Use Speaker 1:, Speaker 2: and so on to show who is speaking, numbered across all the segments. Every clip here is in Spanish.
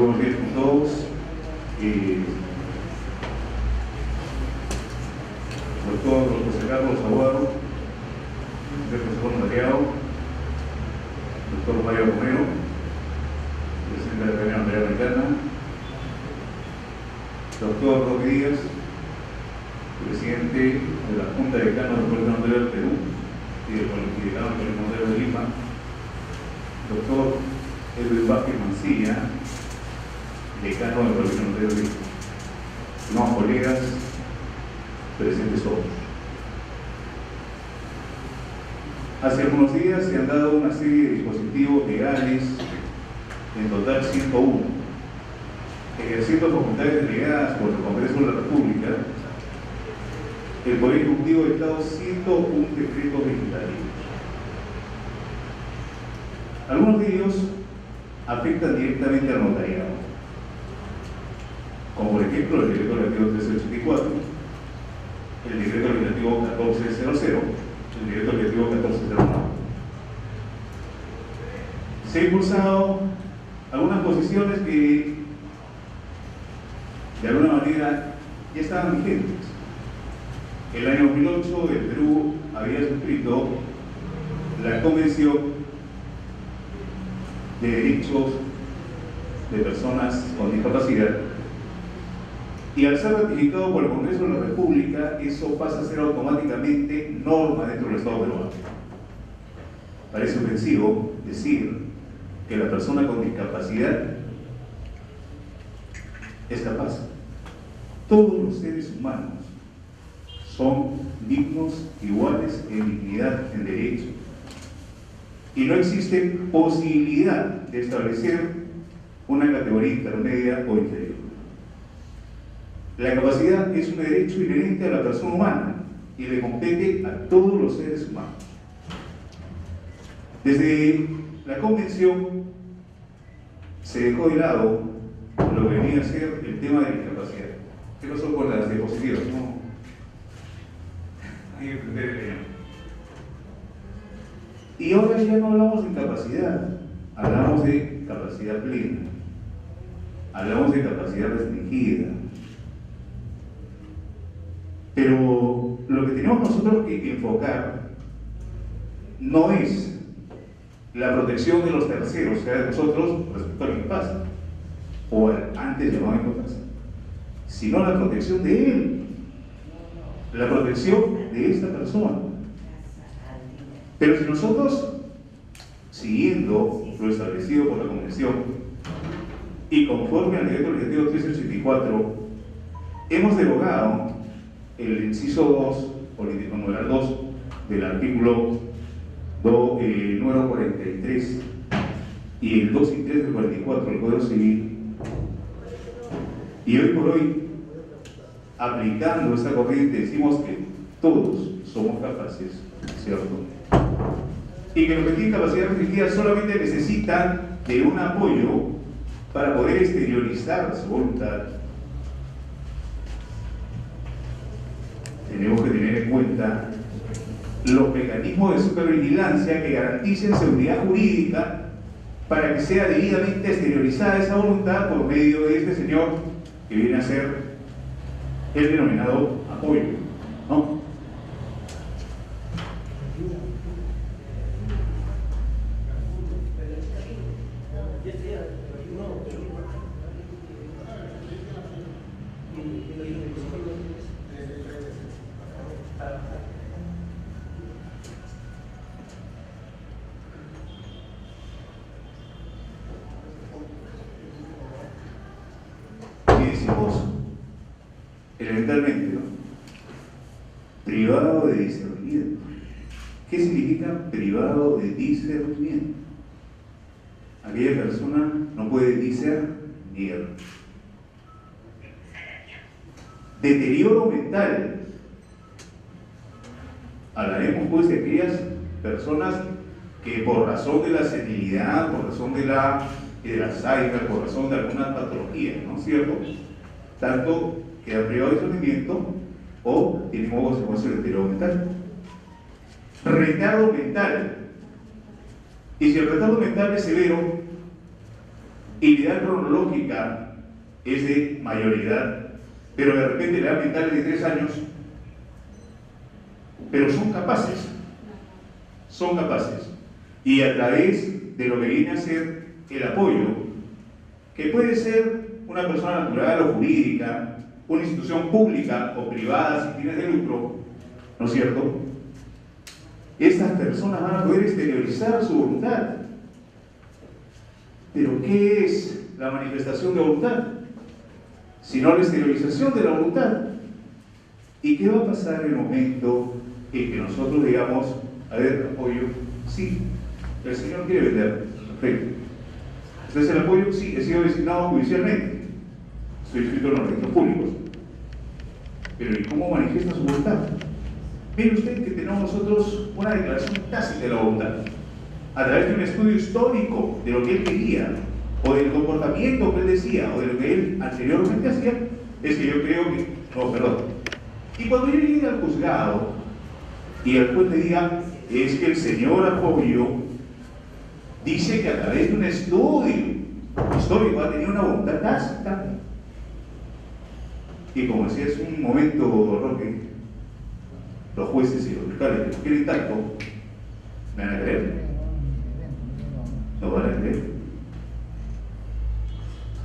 Speaker 1: buenos días con todos. Doctor José Carlos Aguado, profesor notariado, doctor Mario Romero, presidente de la Academia Notarial Americana, doctor Roque Díaz, presidente de la Junta de Decanos del Colegio Notarial del Perú y del Colegio Notarial de Lima, doctor Edwin Vázquez Mancilla, decano del Colegio Notarial de Lima, estimados colegas, presentes todos. Hace algunos días se han dado una serie de dispositivos legales, en total 101, ejerciendo facultades delegadas por el Congreso de la República. El Poder Ejecutivo ha dictado 101 decretos legislativos. Algunos de ellos afectan directamente al notariado, como por ejemplo el decreto legislativo 1384, el decreto legislativo 1400, el decreto legislativo 1409. Se han impulsado algunas posiciones que de alguna manera ya estaban vigentes. El año 2008 el Perú había suscrito la Convención de Derechos de Personas con Discapacidad, y al ser ratificado por el Congreso de la República, eso pasa a ser automáticamente norma dentro del Estado peruano. Parece ofensivo decir que la persona con discapacidad es capaz. Todos los seres humanos son dignos, iguales en dignidad, en derecho. Y no existe posibilidad de establecer una categoría intermedia o inferior. La capacidad es un derecho inherente a la persona humana y le compete a todos los seres humanos. Desde la Convención se dejó de lado lo que venía a ser el tema de la discapacidad. ¿Qué pasó con las diapositivas? No. Hay que prender el tema. Y ahora ya no hablamos de incapacidad, hablamos de capacidad plena, hablamos de capacidad restringida. Pero lo que tenemos nosotros que enfocar no es la protección de los terceros, o sea, de nosotros respecto a lo que pasa, o al antes llamado importancia, sino la protección de él, la protección de esta persona. Pero si nosotros, siguiendo lo establecido por la Convención y conforme al decreto legislativo 1384, hemos derogado el inciso 2, político numeral 2, del artículo número 43 y el 2 y 3 del 44 del Código Civil, y hoy por hoy, aplicando esta corriente, decimos que todos somos capaces, ¿cierto? Y que los que tienen capacidad restringida solamente necesitan de un apoyo para poder exteriorizar su voluntad. Tenemos que tener en cuenta los mecanismos de supervigilancia que garanticen seguridad jurídica para que sea debidamente exteriorizada esa voluntad por medio de este señor que viene a ser el denominado apoyo, ¿no? Y decimos elementalmente, ¿no? Privado de discernimiento. ¿Qué significa privado de discernimiento? Aquella persona no puede discernir. Deterioro mental. Hablaremos pues de aquellas personas que por razón de la senilidad, por razón de la Alzheimer, por razón de alguna patología, ¿no es cierto?, tanto quedan privados de discernimiento o tienen como consecuencia el deterioro mental. Retardo mental. Y si el retardo mental es severo, y la edad cronológica es de mayoridad, pero de repente la edad mental es de 3 años, pero son capaces, y a través de lo que viene a ser el apoyo, que puede ser una persona natural o jurídica, una institución pública o privada sin fines de lucro, ¿no es cierto? Estas personas van a poder exteriorizar su voluntad. Pero ¿qué es la manifestación de voluntad? Sino la exteriorización de la voluntad. ¿Y qué va a pasar en el momento en que nosotros digamos, a ver, apoyo, sí, el Señor quiere vender, perfecto. Entonces el apoyo, sí, he sido designado judicialmente, estoy inscrito en los registros públicos. Pero ¿y cómo manifiesta su voluntad? Mire usted que tenemos nosotros una declaración tácita de la voluntad, a través de un estudio histórico de lo que él quería, o del comportamiento que él decía, o de lo que él anteriormente hacía, es que yo creo que, no, perdón. Y cuando yo llegue al juzgado, y el juez me diga, es que el señor Apoyo dice que a través de un estudio histórico ha tenido una voluntad tácita. Y como decía, es un momento, Roque, los jueces y los fiscales que lo quieren tanto, ¿me van a creer? ¿No van a creer?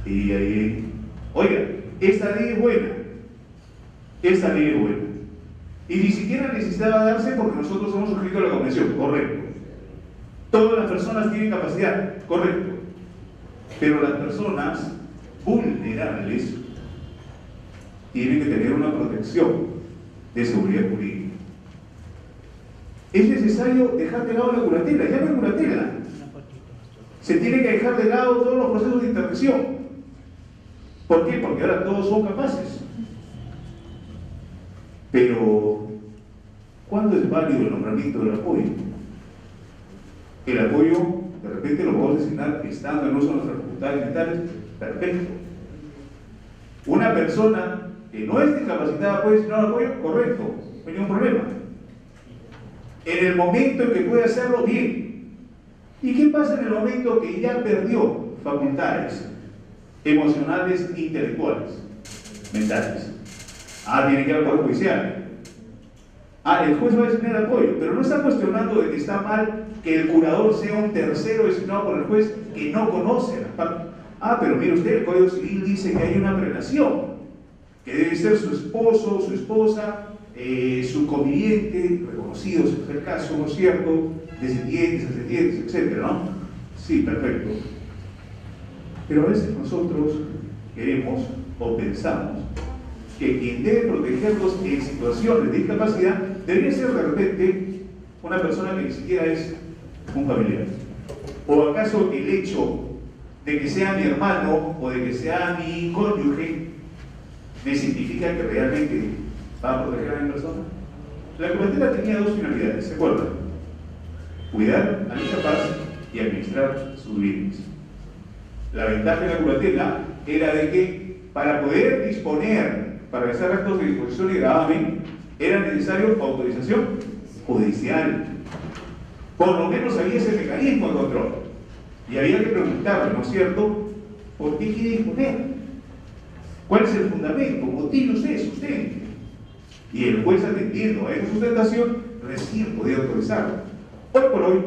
Speaker 1: Y ahí, oiga, esta ley es buena, y ni siquiera necesitaba darse porque nosotros hemos suscrito la convención, correcto. Todas las personas tienen capacidad, correcto. Pero las personas vulnerables tienen que tener una protección de seguridad jurídica. Es necesario dejar de lado la curatela, ya no hay curatela. Se tiene que dejar de lado todos los procesos de intervención. ¿Por qué? Porque ahora todos son capaces. Pero, ¿cuándo es válido el nombramiento del apoyo? El apoyo, de repente lo podemos designar estando en uso de nuestras facultades mentales, perfecto. Una persona que no es discapacitada puede designar apoyo, correcto, no hay ningún problema. En el momento en que puede hacerlo, bien. ¿Y qué pasa en el momento que ya perdió facultades emocionales, intelectuales, mentales? Tiene que ir al Poder Judicial. El juez va a designar apoyo, pero no está cuestionando de que está mal que el curador sea un tercero designado por el juez que no conoce las partes. Pero mire usted, el Código Civil dice que hay una relación, que debe ser su esposo, su esposa, su conviviente, reconocido, si es el caso, ¿no es cierto?, descendientes, ascendientes, etc., ¿no? Sí, perfecto. Pero a veces nosotros queremos o pensamos que quien debe protegerlos en situaciones de discapacidad debería ser de repente una persona que ni siquiera es un familiar. ¿O acaso el hecho de que sea mi hermano o de que sea mi cónyuge me significa que realmente va a proteger a mi persona? La curatela tenía dos finalidades, ¿se acuerdan? Cuidar al incapaz y administrar sus bienes. La ventaja de la curatela era de que para poder disponer, para realizar actos de disposición y gravamen, era necesario autorización judicial. Por lo menos había ese mecanismo de control. Y había que preguntarle, ¿no es cierto?, ¿por qué quiere disponer? ¿Cuál es el fundamento? Motive usted, sustente. Y el juez, atendiendo a esa sustentación, recién podía autorizarlo. Hoy por hoy,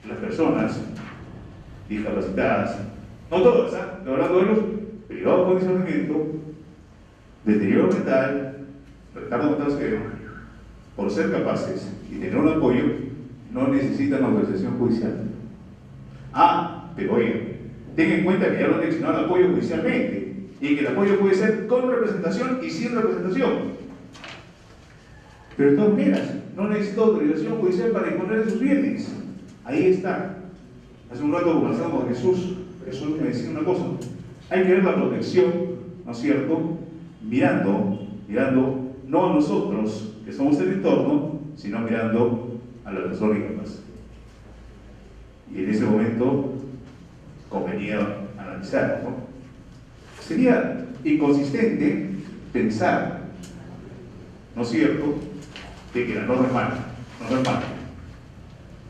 Speaker 1: las personas discapacitadas, no todas, estoy hablando de los privados con discernimiento, deterioro mental, retardo mental severo, por ser capaces y tener un apoyo, no necesitan autorización judicial. Pero oigan, tengan en cuenta que ya lo han designado el apoyo judicialmente y que el apoyo puede ser con representación y sin representación. Pero de todas maneras, no necesita autorización judicial para disponer de sus bienes. Ahí está. Hace un rato conversamos con Jesús me decía una cosa: hay que ver la protección, ¿no es cierto?, mirando no a nosotros que somos el entorno, sino mirando a la persona incapaz. Y en ese momento convenía analizar, ¿no? Sería inconsistente pensar, ¿no es cierto?, de que la norma es mala.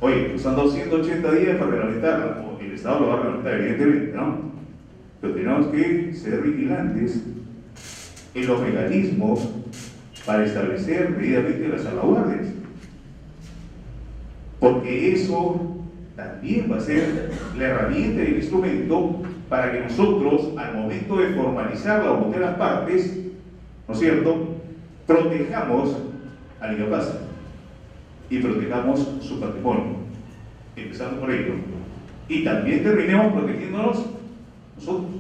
Speaker 1: Oye, son 280 días para reglamentarla, o el Estado lo va a reglamentar, evidentemente, ¿no? pero tenemos que ser vigilantes en los mecanismos para establecer debidamente las salvaguardias, porque eso también va a ser la herramienta y el instrumento para que nosotros, al momento de formalizar la voluntad de las partes, ¿no es cierto?, protejamos al incapaz y protejamos su patrimonio, empezando por ello, y también terminemos protegiéndonos nosotros,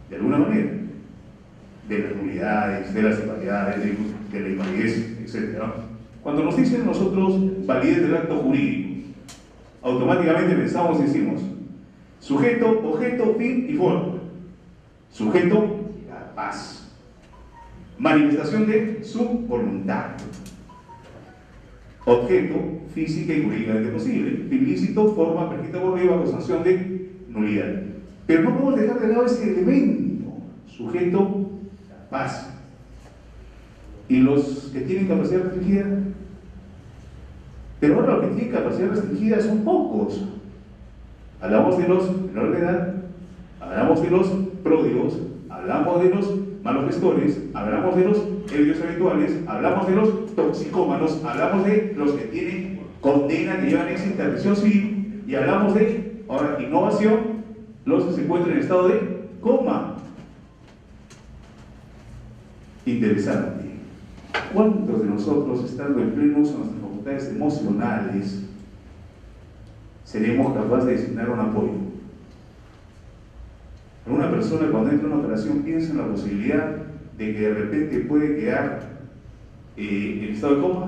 Speaker 1: de alguna manera, de las nulidades, de las invalidades, de la invalidez, etc. Cuando nos dicen nosotros validez del acto jurídico, automáticamente pensamos y decimos sujeto, objeto, fin y forma. Sujeto, capaz. Manifestación de su voluntad. Objeto, física y jurídicamente posible. Ilícito, forma, prescrita por ley bajo sanción de nulidad. Pero no podemos dejar de lado ese elemento. Sujeto, capaz. ¿Y los que tienen capacidad restringida? Pero ahora los que tienen capacidad restringida son pocos. Hablamos de los menores de edad, hablamos de los pródigos, hablamos de los malos gestores, hablamos de los ebrios habituales, hablamos de los toxicómanos, hablamos de los que tienen condena que llevan esa interdicción civil, y hablamos de, ahora, innovación, los que se encuentran en estado de coma. Interesante. ¿Cuántos de nosotros, estando en pleno uso de nuestras facultades emocionales, seremos capaces de designar un apoyo? Una persona cuando entra en una operación piensa en la posibilidad de que de repente puede quedar en estado de coma.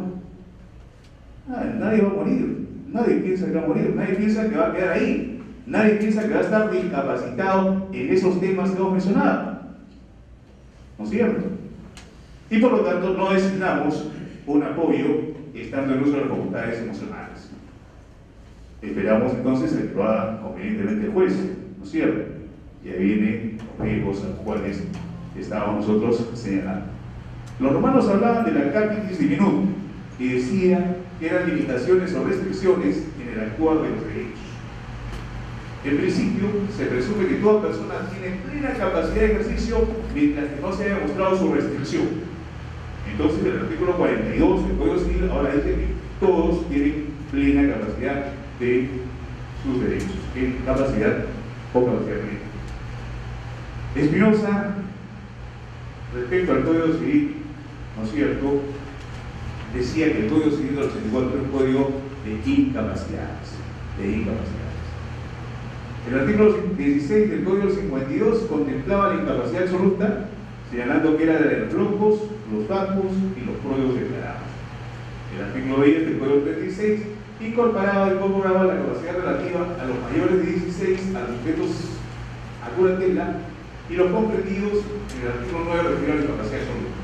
Speaker 1: Nadie va a morir, nadie piensa que va a morir, nadie piensa que va a quedar ahí, nadie piensa que va a estar discapacitado en esos temas que hemos mencionado, ¿no es cierto? Y por lo tanto no designamos un apoyo estando en uso de las facultades emocionales. Esperamos entonces que lo haga convenientemente el juez, ¿no es cierto? Y ahí vienen los riesgos a los cuales estábamos nosotros señalando. Los romanos hablaban de la capitis diminuta, que decía que eran limitaciones o restricciones en el actuar de los derechos. En principio, se presume que toda persona tiene plena capacidad de ejercicio mientras que no se haya demostrado su restricción. Entonces, el artículo 42 del Código Civil ahora dice que todos tienen plena capacidad de sus derechos, en capacidad o capacidad plena. Espinosa, respecto al Código Civil, ¿no es cierto?, decía que el Código Civil del 84 es un código de incapacidades. El artículo 16 del Código 52 contemplaba la incapacidad absoluta, señalando que era de los locos, los vacos y los pródigos declarados. El artículo 10 del Código 36 incorporaba la capacidad relativa a los mayores de 16, a los sujetos a curatela, y los comprendidos en el artículo 9 refiere a la incapacidad absoluta.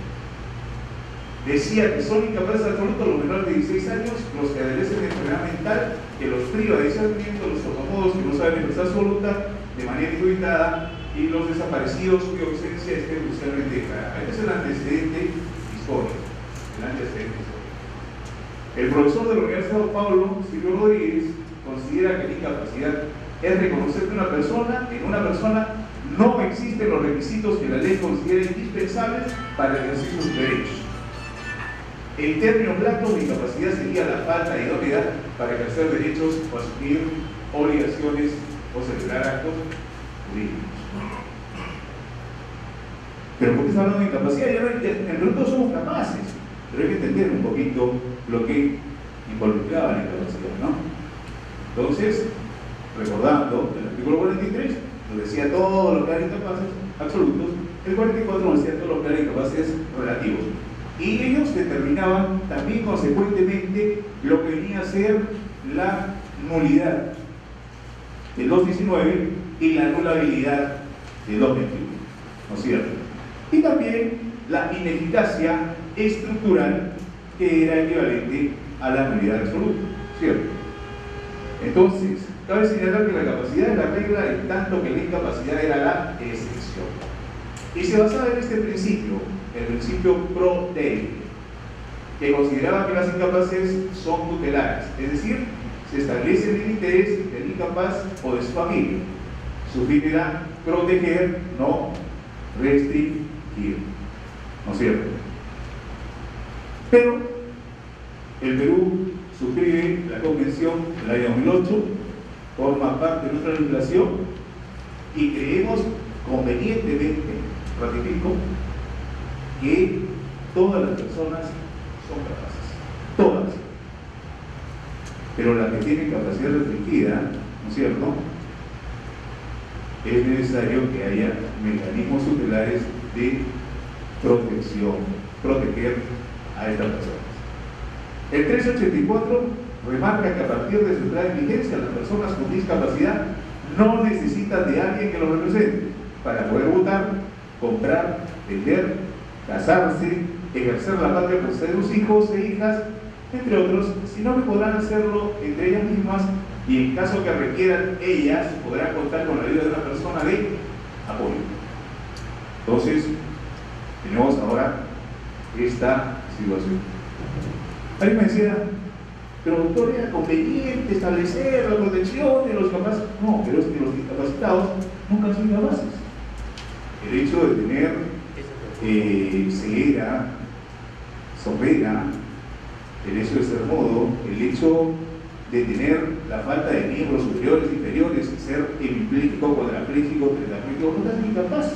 Speaker 1: Decía que son incapaces absolutos los menores de 16 años, los que adolecen de enfermedad mental que los priva de discernimiento, los sordomudos que no saben expresar su voluntad de manera ilimitada, y los desaparecidos cuya ausencia esté judicialmente declarada. Este es el antecedente histórico. El profesor de la Universidad de Sao Paulo, Silvio Rodríguez, considera que la incapacidad es reconocer que en una persona no existen los requisitos que la ley considera indispensables para el ejercicio de sus derechos. En términos blandos, la incapacidad sería la falta de idoneidad para ejercer derechos o asumir obligaciones o celebrar actos jurídicos. Pero ¿por qué está hablando de incapacidad? En realidad todos somos capaces, pero hay que entender un poquito lo que involucraba la incapacidad, ¿no? Entonces, recordando el artículo 43, nos decía todos los que eran incapaces absolutos, el 44 nos decía todos los que eran incapaces relativos. Y ellos determinaban también consecuentemente lo que venía a ser la nulidad del 219 y la anulabilidad del 221, ¿no es cierto? Y también la ineficacia estructural, que era equivalente a la nulidad absoluta, ¿cierto? Entonces, cabe señalar que la capacidad es la regla en tanto que la incapacidad era la excepción. Y se basaba en este principio, el principio pro te, que consideraba que las incapaces son tutelares, es decir, se establece el interés del incapaz o de su familia, Su fin era proteger, no restringir, ¿no es cierto? Pero el Perú suscribe la Convención del año 2008, forma parte de nuestra legislación y creemos convenientemente, ratifico, que todas las personas son capaces, todas. Pero la que tiene capacidad restringida, ¿no es cierto?, es necesario que haya mecanismos tutelares de protección, proteger a estas personas. El 384 remarca que a partir de su entrada en vigencia, las personas con discapacidad no necesitan de alguien que los represente para poder votar, comprar, vender, casarse, ejercer la patria por ser sus hijos e hijas, entre otros, sino que podrán hacerlo entre ellas mismas y en caso que requieran ellas, podrán contar con la ayuda de una persona de apoyo. Entonces, tenemos ahora esta situación. Alguien me decía, pero doctor, ¿era conveniente establecer la protección de los capaces? No, pero es que los discapacitados nunca son capaces. El hecho de tener ceguera, sordera, el hecho de ser mudo, el hecho de tener la falta de miembros superiores, inferiores, ser hemipléjico, cuadrapléjico, tetrapléjico, no estás incapaz.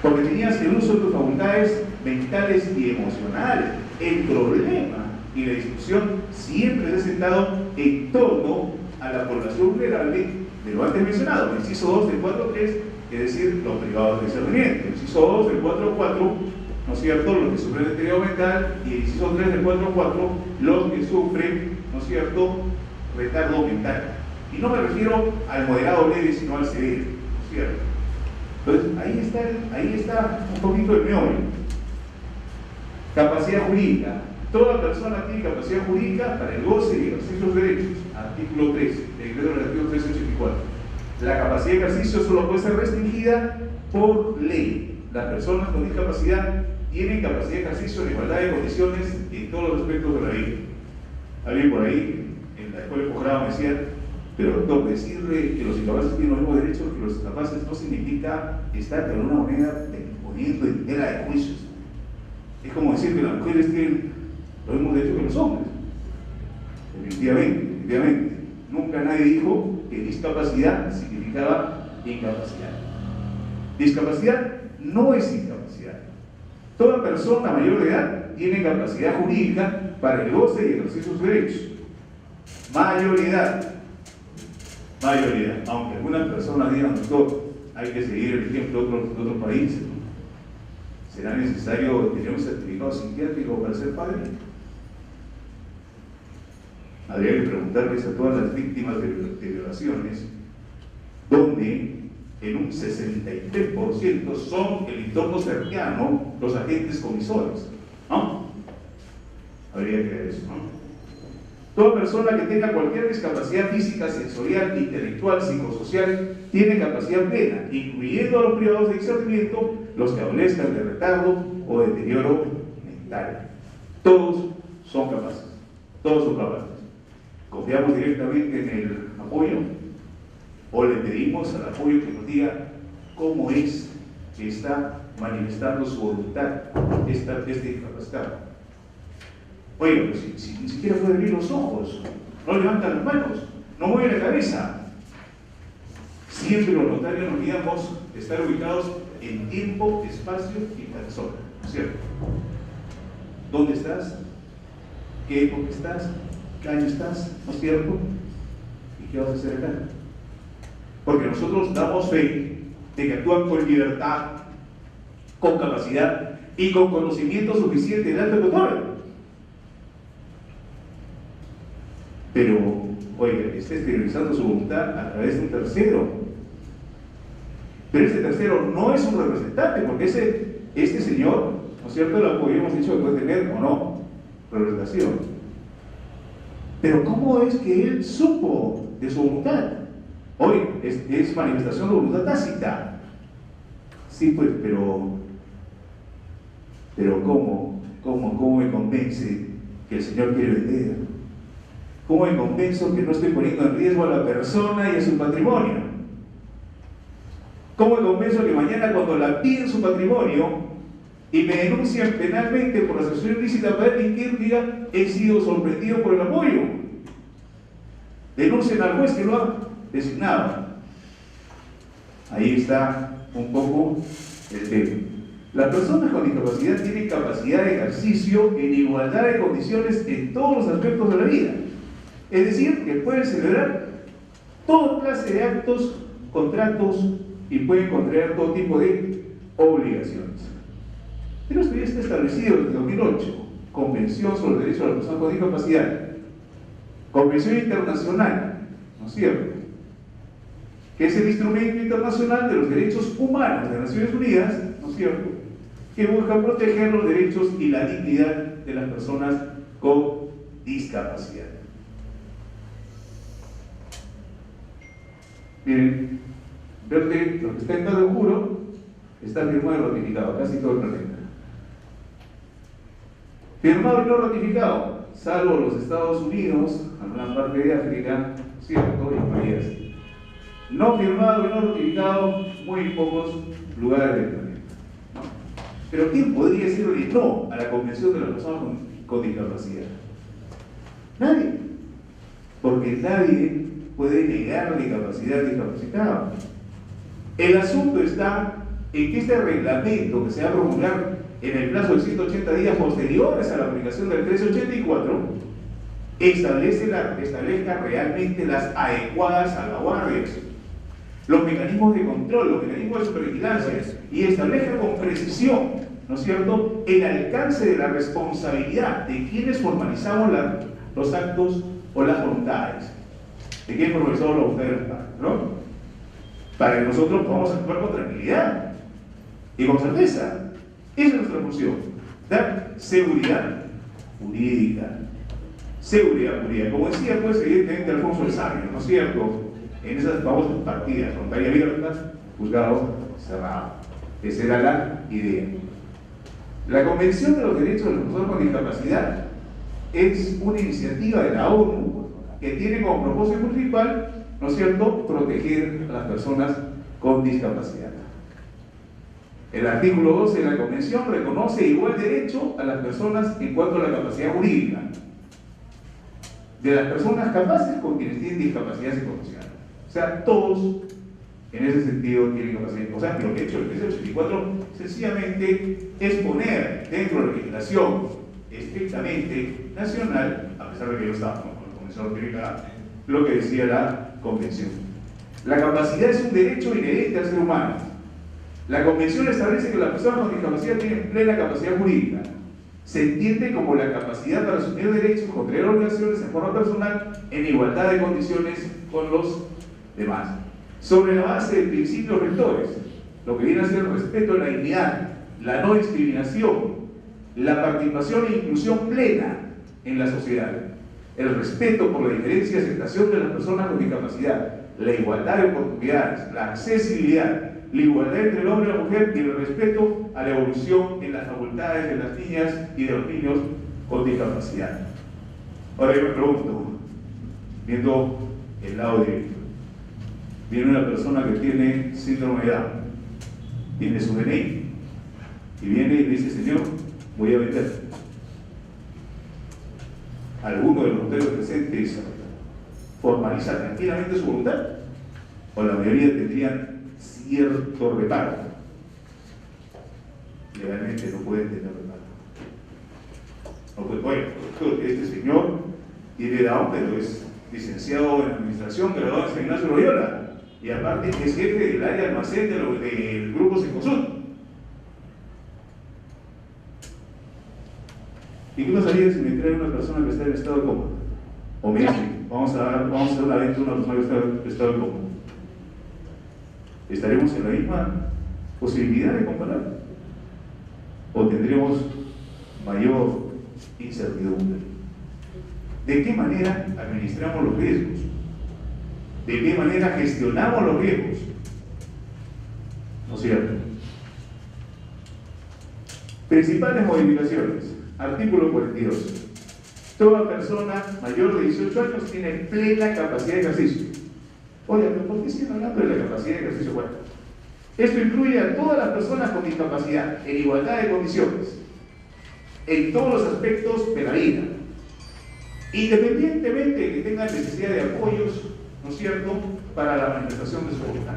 Speaker 1: Porque tenías el uso de tus facultades mentales y emocionales. El problema y la discusión siempre se ha sentado en torno a la población vulnerable de lo antes mencionado, el inciso 2 del 4.3, es decir, los privados de discernimiento. El inciso 2 del 4.4, ¿no es cierto?, los que sufren de deterioro mental, y el inciso 3 del 4.4, los que sufren, ¿no es cierto?, retardo mental. Y no me refiero al moderado leve, sino al severo, ¿no es cierto? Entonces, ahí está un poquito el meollo. Capacidad jurídica. Toda persona tiene capacidad jurídica para el goce y ejercicio de sus derechos. Artículo 3, decreto relativo 384. La capacidad de ejercicio solo puede ser restringida por ley. Las personas con discapacidad tienen capacidad de ejercicio en igualdad de condiciones en todos los aspectos de la vida. Alguien por ahí, en la escuela de posgrado, me decía, pero doctor, decirle que los incapaces tienen los mismos derechos que los capaces no significa estar de alguna manera poniendo en tela de juicios. Es como decir que las mujeres tienen los mismos derechos que los hombres. Definitivamente. Nunca nadie dijo que discapacidad significaba incapacidad. Discapacidad no es incapacidad. Toda persona mayor de edad tiene capacidad jurídica para el goce y ejercicio de sus derechos. Mayoridad. Aunque algunas personas digan, doctor, hay que seguir el ejemplo de otros países, ¿no? ¿Será necesario tener un certificado psiquiátrico para ser padre? Habría que preguntarles a todas las víctimas de violaciones, donde en un 63% son el entorno cercano los agentes comisores, ¿no? Habría que ver eso, ¿no? Toda persona que tenga cualquier discapacidad física, sensorial, intelectual, psicosocial, tiene capacidad plena, incluyendo a los privados de discernimiento, los que adolezcan de retardo o deterioro mental. Todos son capaces. ¿Confiamos directamente en el apoyo? ¿O le pedimos al apoyo que nos diga cómo es que está manifestando su voluntad este discapacitado? Oye, pero si ni siquiera puede abrir los ojos, no levanta las manos, no mueve la cabeza. Siempre los notarios nos guiamos estar ubicados en tiempo, espacio y persona, ¿no es cierto? ¿Dónde estás? ¿Qué época estás? ¿Qué año estás? ¿No es cierto? ¿Y qué vas a hacer acá? Porque nosotros damos fe de que actúan con libertad, con capacidad y con conocimiento suficiente de alto control. Pero, oye, está exteriorizando su voluntad a través de un tercero. Pero ese tercero no es un representante, porque este señor, ¿no es cierto?, lo habíamos dicho que puede tener o no representación. Pero ¿cómo es que él supo de su voluntad? Hoy es manifestación de voluntad tácita. Sí, pues, pero ¿cómo me convence que el Señor quiere vender? ¿Cómo me convenzo que no estoy poniendo en riesgo a la persona y a su patrimonio? ¿Cómo me convenzo que mañana cuando la piden su patrimonio y me denuncian penalmente por asociación ilícita para delinquir, diga, he sido sorprendido por el apoyo? Denuncien al juez que lo ha designado. Ahí está un poco el tema. Las personas con discapacidad tienen capacidad de ejercicio en igualdad de condiciones en todos los aspectos de la vida. Es decir, que pueden celebrar toda clase de actos, contratos y pueden contraer todo tipo de obligaciones. Pero esto ya está establecido desde 2008. Convención sobre los derechos de las personas con discapacidad. Convención internacional, ¿no es cierto?, que es el instrumento internacional de los derechos humanos de las Naciones Unidas, ¿no es cierto?, que busca proteger los derechos y la dignidad de las personas con discapacidad. Miren, verde, lo que está en cada juro está firmado y ratificado, casi todo el planeta. Firmado y no ratificado, salvo los Estados Unidos, alguna parte de África, ¿cierto?, y países. No firmado y no ratificado, muy pocos lugares del planeta. Pero ¿quién podría decirle no a la Convención de las Personas con Discapacidad? Nadie. Porque nadie puede negarle capacidad al discapacitado. El asunto está en que este reglamento que se va a promulgar en el plazo de 180 días posteriores a la aplicación del 1384 establezca realmente las adecuadas salvaguardias, los mecanismos de control, los mecanismos de supervigilancia, y establezca con precisión, ¿no es cierto?, el alcance de la responsabilidad de quienes formalizamos los actos o las voluntades, de quienes formalizamos la voluntad de las partes, ¿no? Para que nosotros podamos actuar con tranquilidad y con certeza. Esa es nuestra función, dar seguridad jurídica. Seguridad jurídica. Como decía, pues, evidentemente, Alfonso el Sabio, ¿no es cierto?, en esas famosas partidas, frontal abierta, juzgado cerrado. Esa era la idea. La Convención de los Derechos de las Personas con Discapacidad es una iniciativa de la ONU que tiene como propósito principal, ¿no es cierto?, proteger a las personas con discapacidad. El artículo 12 de la Convención reconoce igual derecho a las personas en cuanto a la capacidad jurídica de las personas capaces con quienes tienen discapacidad psicosocial. O sea, todos en ese sentido tienen capacidad. O sea, que lo que ha hecho el 1384 sencillamente es poner dentro de la legislación estrictamente nacional, a pesar de que yo estaba con la Convención Europea, lo que decía la Convención. La capacidad es un derecho inherente al ser humano. La Convención establece que las personas con discapacidad tienen plena capacidad jurídica. Se entiende como la capacidad para asumir derechos, contraer obligaciones en forma personal, en igualdad de condiciones con los demás, sobre la base de principios rectores, lo que viene a ser el respeto a la dignidad, la no discriminación, la participación e inclusión plena en la sociedad, el respeto por la diferencia y aceptación de las personas con discapacidad, la igualdad de oportunidades, la accesibilidad, la igualdad entre el hombre y la mujer y el respeto a la evolución en las facultades de las niñas y de los niños con discapacidad. Ahora yo me pregunto, viendo el lado directo, viene una persona que tiene síndrome de Down, tiene su DNI, y viene y dice: señor, voy a vender. ¿Alguno de los notarios presentes formaliza tranquilamente su voluntad? ¿O la mayoría tendrían cierto reparo? Legalmente no pueden tener reparo. No puede, bueno, este señor tiene Down, pero es licenciado en administración, graduado en San Ignacio de Loyola, y aparte es jefe del área de almacén del grupo Secosud. ¿Y qué pasaría si me trae una persona que está en estado de coma? O me dice, vamos a hacer una venta a una persona que está en estado de coma. ¿Estaremos en la misma posibilidad de comparar? ¿O tendremos mayor incertidumbre? ¿De qué manera administramos los riesgos? ¿De qué manera gestionamos los riesgos? ¿No es cierto? Principales modificaciones. Artículo 42. Toda persona mayor de 18 años tiene plena capacidad de ejercicio. Oye, ¿pero por qué siguen hablando de la capacidad de ejercicio? Bueno, Esto incluye a todas las personas con discapacidad, en igualdad de condiciones, en todos los aspectos de la vida, independientemente de que tengan necesidad de apoyos, ¿no es cierto?, para la manifestación de su voluntad.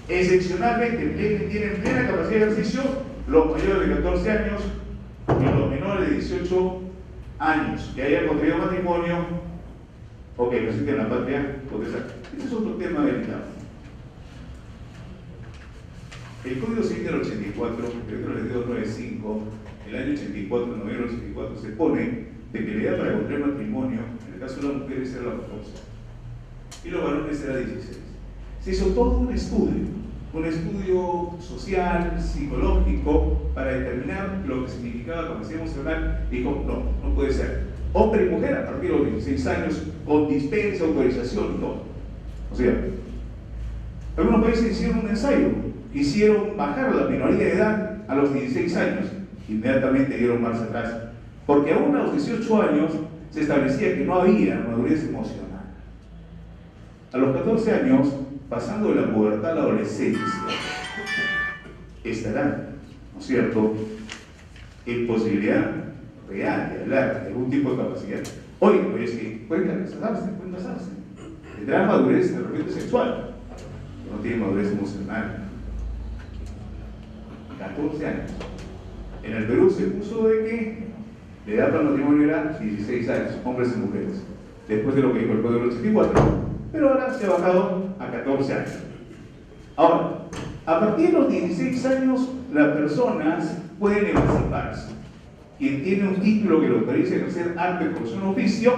Speaker 1: Excepcionalmente tienen plena capacidad de ejercicio los mayores de 14 años y los menores de 18 años que hayan contraído matrimonio o que residen en la patria potestad. Este es otro tema delicado. El Código Civil del 84, el decreto 95, el año 84, noviembre del 84, se pone de que la edad para contraer matrimonio, en el caso de las mujeres, era la 14 y los varones era 16. Se hizo todo un estudio social, psicológico, para determinar lo que significaba capacidad emocional. Dijo, no puede ser. Hombre y mujer a partir de los 16 años, con dispensa, autorización y todo. O sea, algunos países hicieron un ensayo, hicieron bajar la minoría de edad a los 16 años, inmediatamente dieron marcha atrás, porque aún a los 18 años se establecía que no había madurez emocional. A los 14 años, pasando de la pubertad a la adolescencia, estarán, ¿no es cierto?, en posibilidad real de hablar de algún tipo de capacidad. Oye, pues es que pueden casarse, tendrán madurez de repente sexual, no tienen madurez emocional. 14 años. En el Perú se puso de que la edad para el matrimonio era 16 años, hombres y mujeres, después de lo que dijo el Código del 84, pero ahora se ha bajado a 14 años. Ahora, a partir de los 16 años, las personas pueden emanciparse. Quien tiene un título que lo autoriza a ejercer arte, profesión o oficio,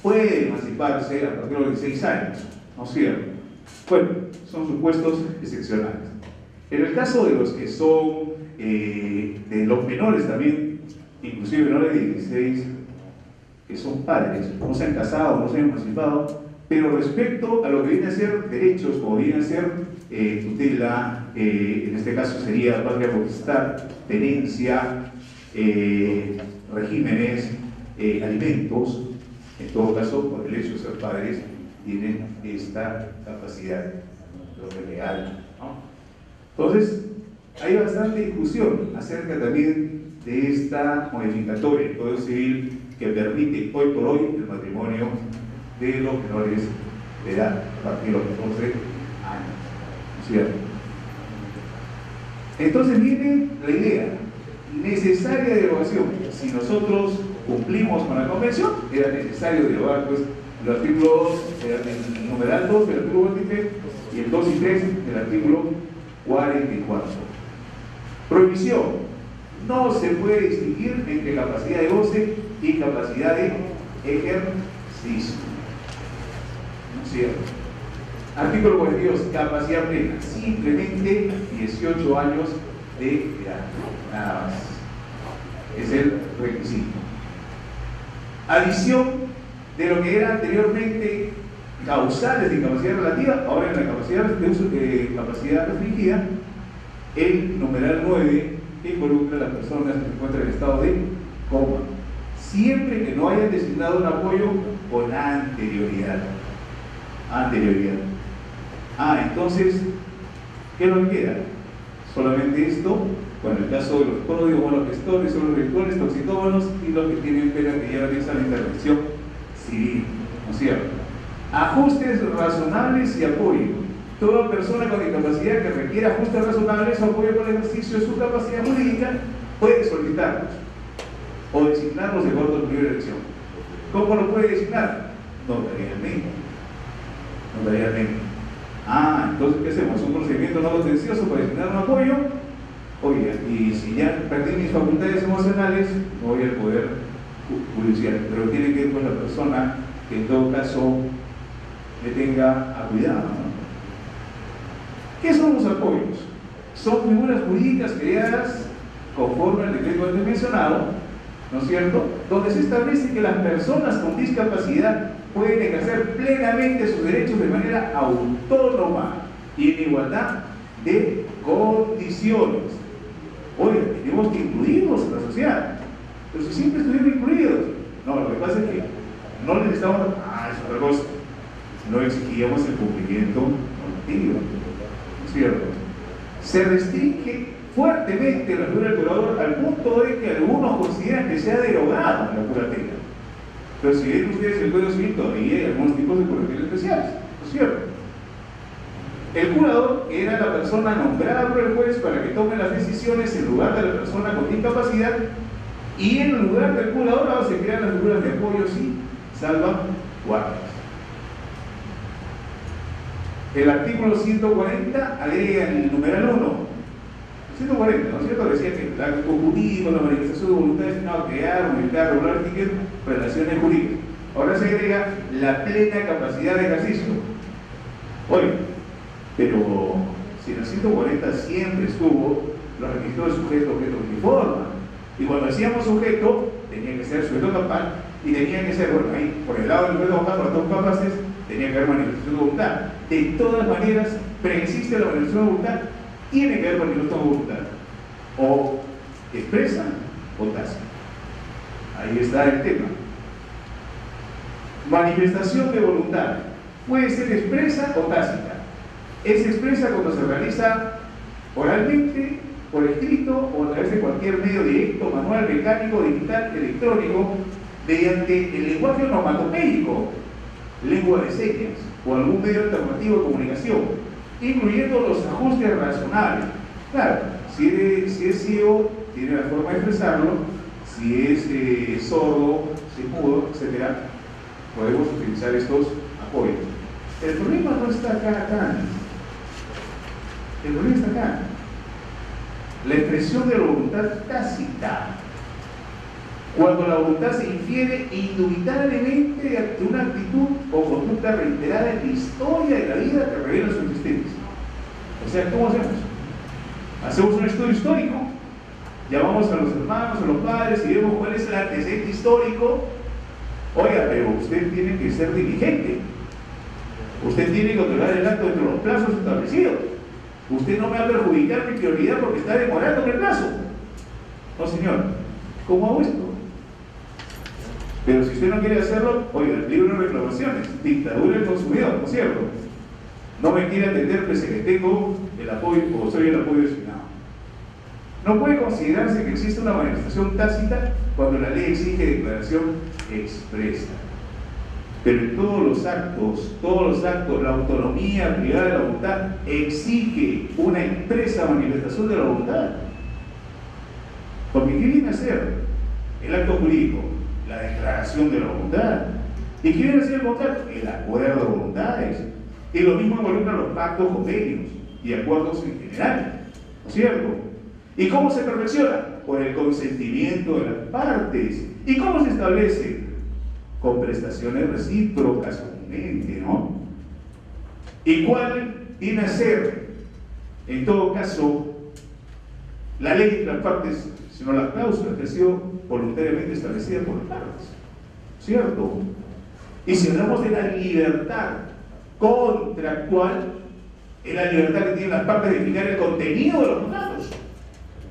Speaker 1: puede emanciparse a partir de los 16 años, ¿no es cierto? Bueno, son supuestos excepcionales. En el caso de los que son, de los menores también, inclusive menores de 16, que son padres, no se han casado, no se han emancipado, pero respecto a lo que viene a ser derechos, como viene a ser tutela, en este caso sería patria potestad, tenencia, regímenes, alimentos, en todo caso, por el hecho de ser padres, tienen esta capacidad, lo que es legal, ¿no? Entonces, hay bastante discusión acerca también de esta modificatoria del Código Civil que permite hoy por hoy el matrimonio de los menores de edad, a partir de los 14 años, ¿no es cierto? Entonces viene la idea, necesaria derogación. Si nosotros cumplimos con la convención, era necesario derogar pues, los artículos, el numeral 2 del artículo 23 y el 2 y 3 del artículo 44. Prohibición. No se puede distinguir entre capacidad de goce y capacidad de ejercicio. ¿No es cierto? Artículo 42. Capacidad plena. Simplemente 18 años de edad. Nada más. Es el requisito. Adición de lo que era anteriormente causales de incapacidad relativa, ahora en la capacidad de uso de capacidad restringida, el numeral 9 que involucra a las personas que se encuentran en estado de coma, siempre que no hayan designado un apoyo con anterioridad. Entonces, ¿qué nos queda? Solamente esto, bueno, el caso de los códigos, bueno, los gestores, son los rectores, toxicómanos y los que tienen pena que ya realizan la intervención civil, ¿no es cierto? Ajustes razonables y apoyo. Toda persona con discapacidad que requiera ajustes razonables o apoyo con el ejercicio de su capacidad jurídica puede solicitarlos o designarlos de acuerdo a su libre elección. ¿Cómo lo puede designar? Notarialmente. Entonces, ¿qué hacemos? ¿Un procedimiento no contencioso para designar un apoyo? Oye, y si ya perdí mis facultades emocionales, no voy al poder judicial, pero tiene que ir con la persona que en todo caso le tenga a cuidado, ¿no? ¿Qué son los apoyos? Son figuras jurídicas creadas conforme al decreto antes mencionado, ¿no es cierto?, donde se establece que las personas con discapacidad pueden ejercer plenamente sus derechos de manera autónoma y en igualdad de condiciones. Oye, tenemos que incluirlos en la sociedad, pero si siempre estuvieron incluidos. No, lo que pasa es que no necesitamos, es otra cosa, no exigíamos el cumplimiento normativo, ¿no es cierto? se restringe fuertemente la figura del curador al punto de que algunos consideran que se ha derogado la curatela. Pero si ven ustedes el Código Civil, todavía hay algunos tipos de curatelas especiales, ¿no es cierto? El curador era la persona nombrada por el juez para que tome las decisiones en lugar de la persona con discapacidad, y en lugar del curador ahora se crean las figuras de apoyo y salvaguardas. El artículo 140 agrega en el numeral 1, 140, ¿no es cierto? Decía que el acto jurídico, la manifestación de voluntad destinado a crear, modificar, regular, relaciones jurídicas. Ahora se agrega la plena capacidad de ejercicio. Oye, pero si en el 140 siempre estuvo los requisitos de sujeto, objeto y forma, y cuando decíamos sujeto, tenía que ser sujeto capaz, y tenía que ser, bueno, ahí por el lado del sujeto capaz, para todos capaces, tenía que haber manifestación de voluntad. De todas maneras, preexiste la manifestación de voluntad, tiene que haber manifestación de voluntad, o expresa o tácita. Ahí está el tema. Manifestación de voluntad puede ser expresa o tácita. Es expresa cuando se realiza oralmente, por escrito o a través de cualquier medio directo, manual, mecánico, digital, electrónico, mediante el lenguaje onomatopeico, lengua de señas o algún medio alternativo de comunicación, incluyendo los ajustes razonables. Claro, si es ciego, tiene la forma de expresarlo; si es sordo, si es mudo, etc., podemos utilizar estos apoyos. El problema no está acá. El problema está acá. La expresión de la voluntad tácita. Cuando la voluntad se infiere indubitablemente de una actitud o conducta reiterada en la historia de la vida que revela su existencia. O sea, ¿cómo hacemos? Hacemos un estudio histórico, llamamos a los hermanos, a los padres y vemos cuál es el antecedente histórico. Oiga, pero usted tiene que ser diligente. Usted tiene que otorgar el acto entre los plazos establecidos. Usted no me va a perjudicar mi prioridad porque está demorando en el plazo. No, señor. ¿Cómo hago esto? Pero si usted no quiere hacerlo, oiga, el libro de reclamaciones, dictadura del consumidor, ¿no es cierto? No me quiere atender pese que tengo el apoyo o soy el apoyo designado. No puede considerarse que existe una manifestación tácita cuando la ley exige declaración expresa. Pero en todos los actos, la autonomía privada de la voluntad exige una expresa manifestación de la voluntad. Porque ¿qué viene a ser el acto jurídico? La declaración de la voluntad. ¿Y qué viene a ser el contrato? El acuerdo de voluntades. Y lo mismo involucra los pactos, convenios y acuerdos en general, ¿no es cierto? ¿Y cómo se perfecciona? Por el consentimiento de las partes. ¿Y cómo se establece? Con prestaciones recíprocas comúnmente, ¿no? ¿Y cuál viene a ser, en todo caso, la ley de las partes, sino las cláusulas que han sido voluntariamente establecidas por las partes? ¿Cierto? Y si hablamos de la libertad contractual, es la libertad que tienen las partes de fijar el contenido de los contratos.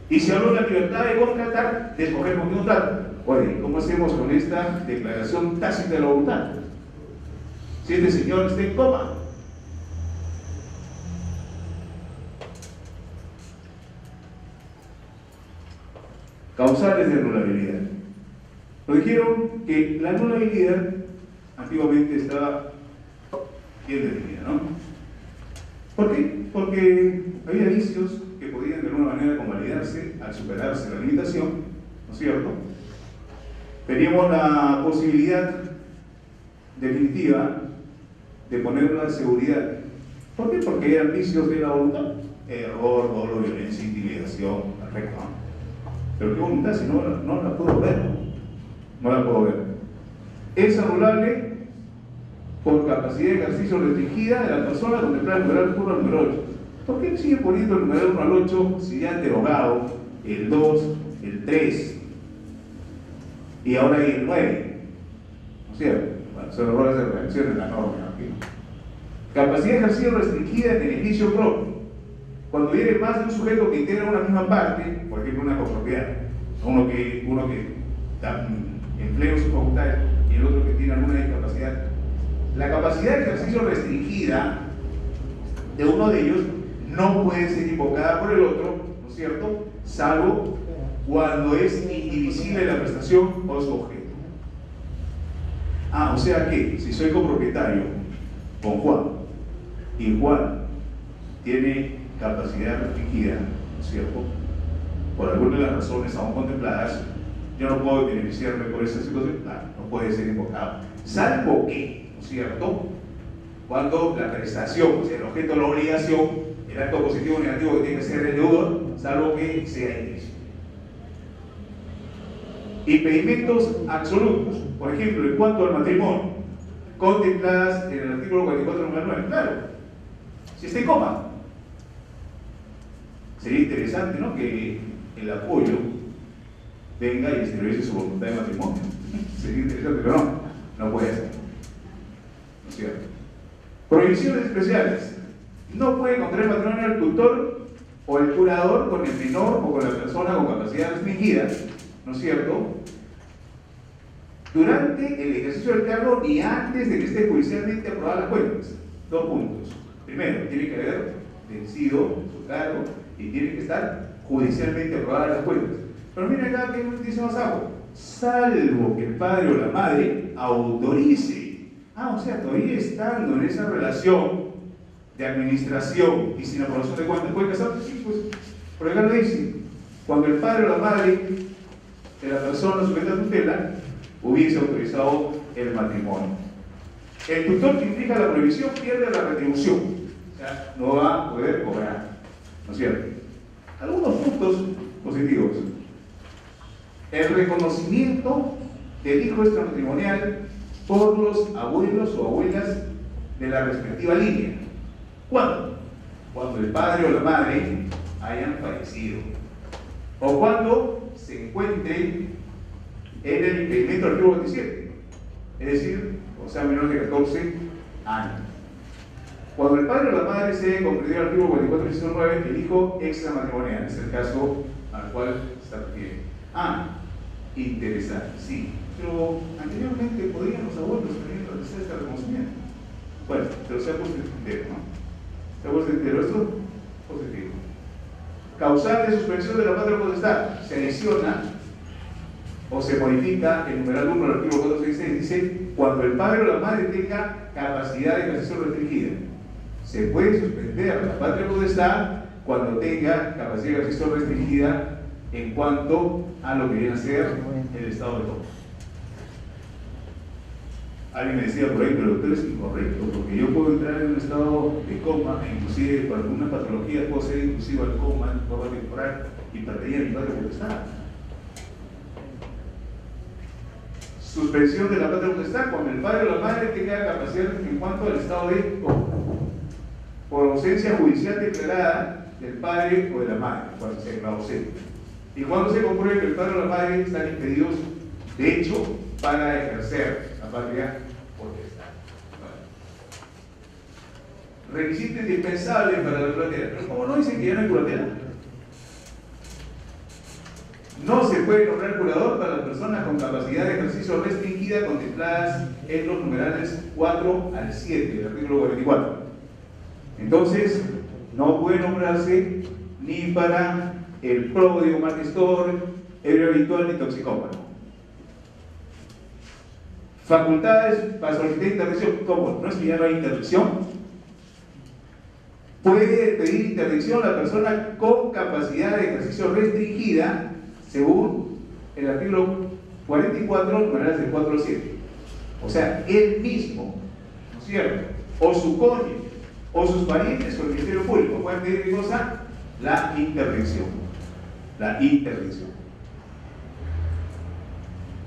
Speaker 1: Y si hablo de la libertad de contratar, de escoger con qué contrato. Oye, ¿cómo hacemos con esta declaración tácita de la voluntad? Si este señor está en coma. Causales de anulabilidad. Nos dijeron que la anulabilidad antiguamente estaba bien definida, ¿no? ¿Por qué? Porque había vicios que podían de alguna manera convalidarse al superarse la limitación, ¿no es cierto? Teníamos la posibilidad definitiva de ponerla de seguridad. ¿Por qué? Porque eran vicios de la voluntad. Error, dolo, violencia, intimidación, perfecto, ¿no? Pero qué voluntad si no la puedo ver. No la puedo ver. Es anulable por capacidad de ejercicio restringida de la persona contemplada en el numeral 1 al número 8. ¿Por qué sigue poniendo el numeral 1 al 8 si ya han derogado el 2, el 3 y ahora hay el 9? ¿No es cierto? Bueno, son errores de redacción en la norma. Capacidad de ejercicio restringida en beneficio propio. Cuando viene más de un sujeto que integra una misma parte, por ejemplo una copropiedad, uno que emplea sus facultades y el otro que tiene alguna discapacidad, la capacidad de ejercicio restringida de uno de ellos no puede ser invocada por el otro, ¿no es cierto?, salvo cuando es indivisible la prestación o su objeto. O sea que si soy copropietario con Juan y Juan tiene capacidad restringida, ¿no es cierto?, por alguna de las razones aún contempladas, yo no puedo beneficiarme por esa situación. No puede ser invocado, salvo que, ¿no es cierto?, cuando la prestación, o sea, el objeto de la obligación, el acto positivo o negativo que tiene que ser el deudor, salvo que sea indivisible. Impedimentos absolutos, por ejemplo, en cuanto al matrimonio, contempladas en el artículo 44, número 9. Claro, si está en coma, sería interesante, ¿no?, que el apoyo venga y exteriorice su voluntad de matrimonio. Sería interesante, pero no puede ser. ¿No es cierto? Prohibiciones especiales. No puede contraer matrimonio el tutor o el curador con el menor o con la persona con capacidad restringida, ¿no es cierto?, durante el ejercicio del cargo ni antes de que esté judicialmente aprobada las cuentas. 2 puntos. Primero, tiene que haber vencido su cargo y tiene que estar judicialmente aprobadas las cuentas. Pero mira acá que dice más abajo: salvo que el padre o la madre autorice. O sea, todavía estando en esa relación de administración y sin aprobación de cuentas, ¿puede casarse? Sí, pues, por acá lo dice: cuando el padre o la madre de la persona sujeta a tutela hubiese autorizado el matrimonio. El tutor que implica la prohibición pierde la retribución, o sea, no va a poder cobrar, ¿no es cierto? Algunos puntos positivos: el reconocimiento del hijo extramatrimonial por los abuelos o abuelas de la respectiva línea. ¿Cuándo? Cuando el padre o la madre hayan fallecido, o cuando se encuentre en el impedimento del artículo 27, es decir, o sea, menor de 14 años. Cuando el padre o la madre se comprendió el artículo 44 y 9, el hijo extramatrimonial, es el caso al cual se refiere. Interesante, sí, pero anteriormente podrían los abuelos también realizar este reconocimiento. Bueno, pero se ha puesto entero, ¿no? Se ha puesto entero, esto es positivo. Causal de suspensión de la patria potestad: se adiciona o se modifica el numeral 1 del artículo 466, dice: cuando el padre o la madre tenga capacidad de ejercicio restringida. Se puede suspender la patria potestad cuando tenga capacidad de ejercicio restringida en cuanto a lo que viene a ser el estado de coma. Alguien me decía por ahí, pero doctor, es incorrecto, porque yo puedo entrar en un estado de coma, e inclusive por algunas patologías puedo ser inclusive al coma en forma temporal y perdería mi patria potestad. Suspensión de la patria potestad cuando el padre o la madre tenga capacidad en cuanto al estado de coma, por ausencia judicial declarada del padre o de la madre, cuando se declara ausente, y cuando se compruebe que el padre o la madre están impedidos de hecho para ejercer la patria potestad. Requisito indispensable para la curatela. Pero ¿cómo no dicen que ya no hay curatela? No se puede nombrar curador para las personas con capacidad de ejercicio restringida contempladas en los numerales 4 al 7 del artículo 44. Entonces, no puede nombrarse ni para el pródigo, mal gestor, ebrio habitual ni toxicómano. Facultades para solicitar interdicción. ¿Cómo? ¿No es que ya no hay interdicción? Puede pedir interdicción la persona con capacidad de ejercicio restringida según el artículo 44, numerales del 4 al 7. O sea, él mismo, ¿no es cierto?, o su cónyuge, o sus parientes o el Ministerio Público pueden pedir ¿qué cosa? La interdicción. La interdicción.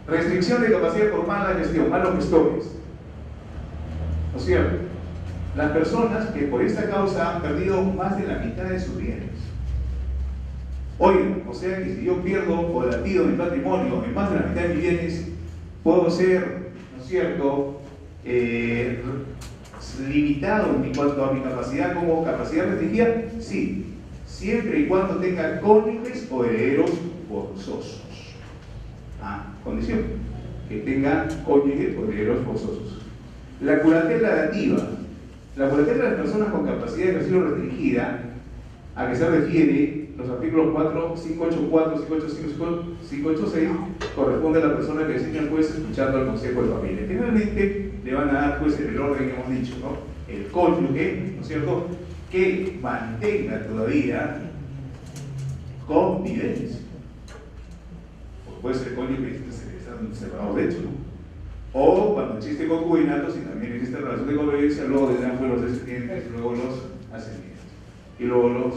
Speaker 1: Restricción de capacidad por mala gestión, malos gestores. ¿No es cierto? Las personas que por esta causa han perdido más de la mitad de sus bienes. Oigan, o sea que si yo pierdo o latido mi patrimonio en más de la mitad de mis bienes, puedo ser, ¿no es cierto?, limitado en cuanto a mi capacidad como capacidad restringida. Sí, siempre y cuando tenga cónyuges o herederos forzosos. Condición, que tengan cónyuges o herederos forzosos. La curatela dativa. La curatela de las personas con capacidad de ejercicio restringida a que se refiere los artículos 4, 584, 585, 586, corresponde a la persona que designa el juez escuchando al Consejo de Familia. Generalmente le van a dar pues en el orden que hemos dicho, ¿no? El cónyuge, ¿no es cierto?, que mantenga todavía convivencia. Pues puede ser cónyuge que están separados de hecho, ¿no? O cuando existe concubinato, si también existe relación de convivencia, luego vendrán pues, los descendientes, luego los ascendientes. Y luego los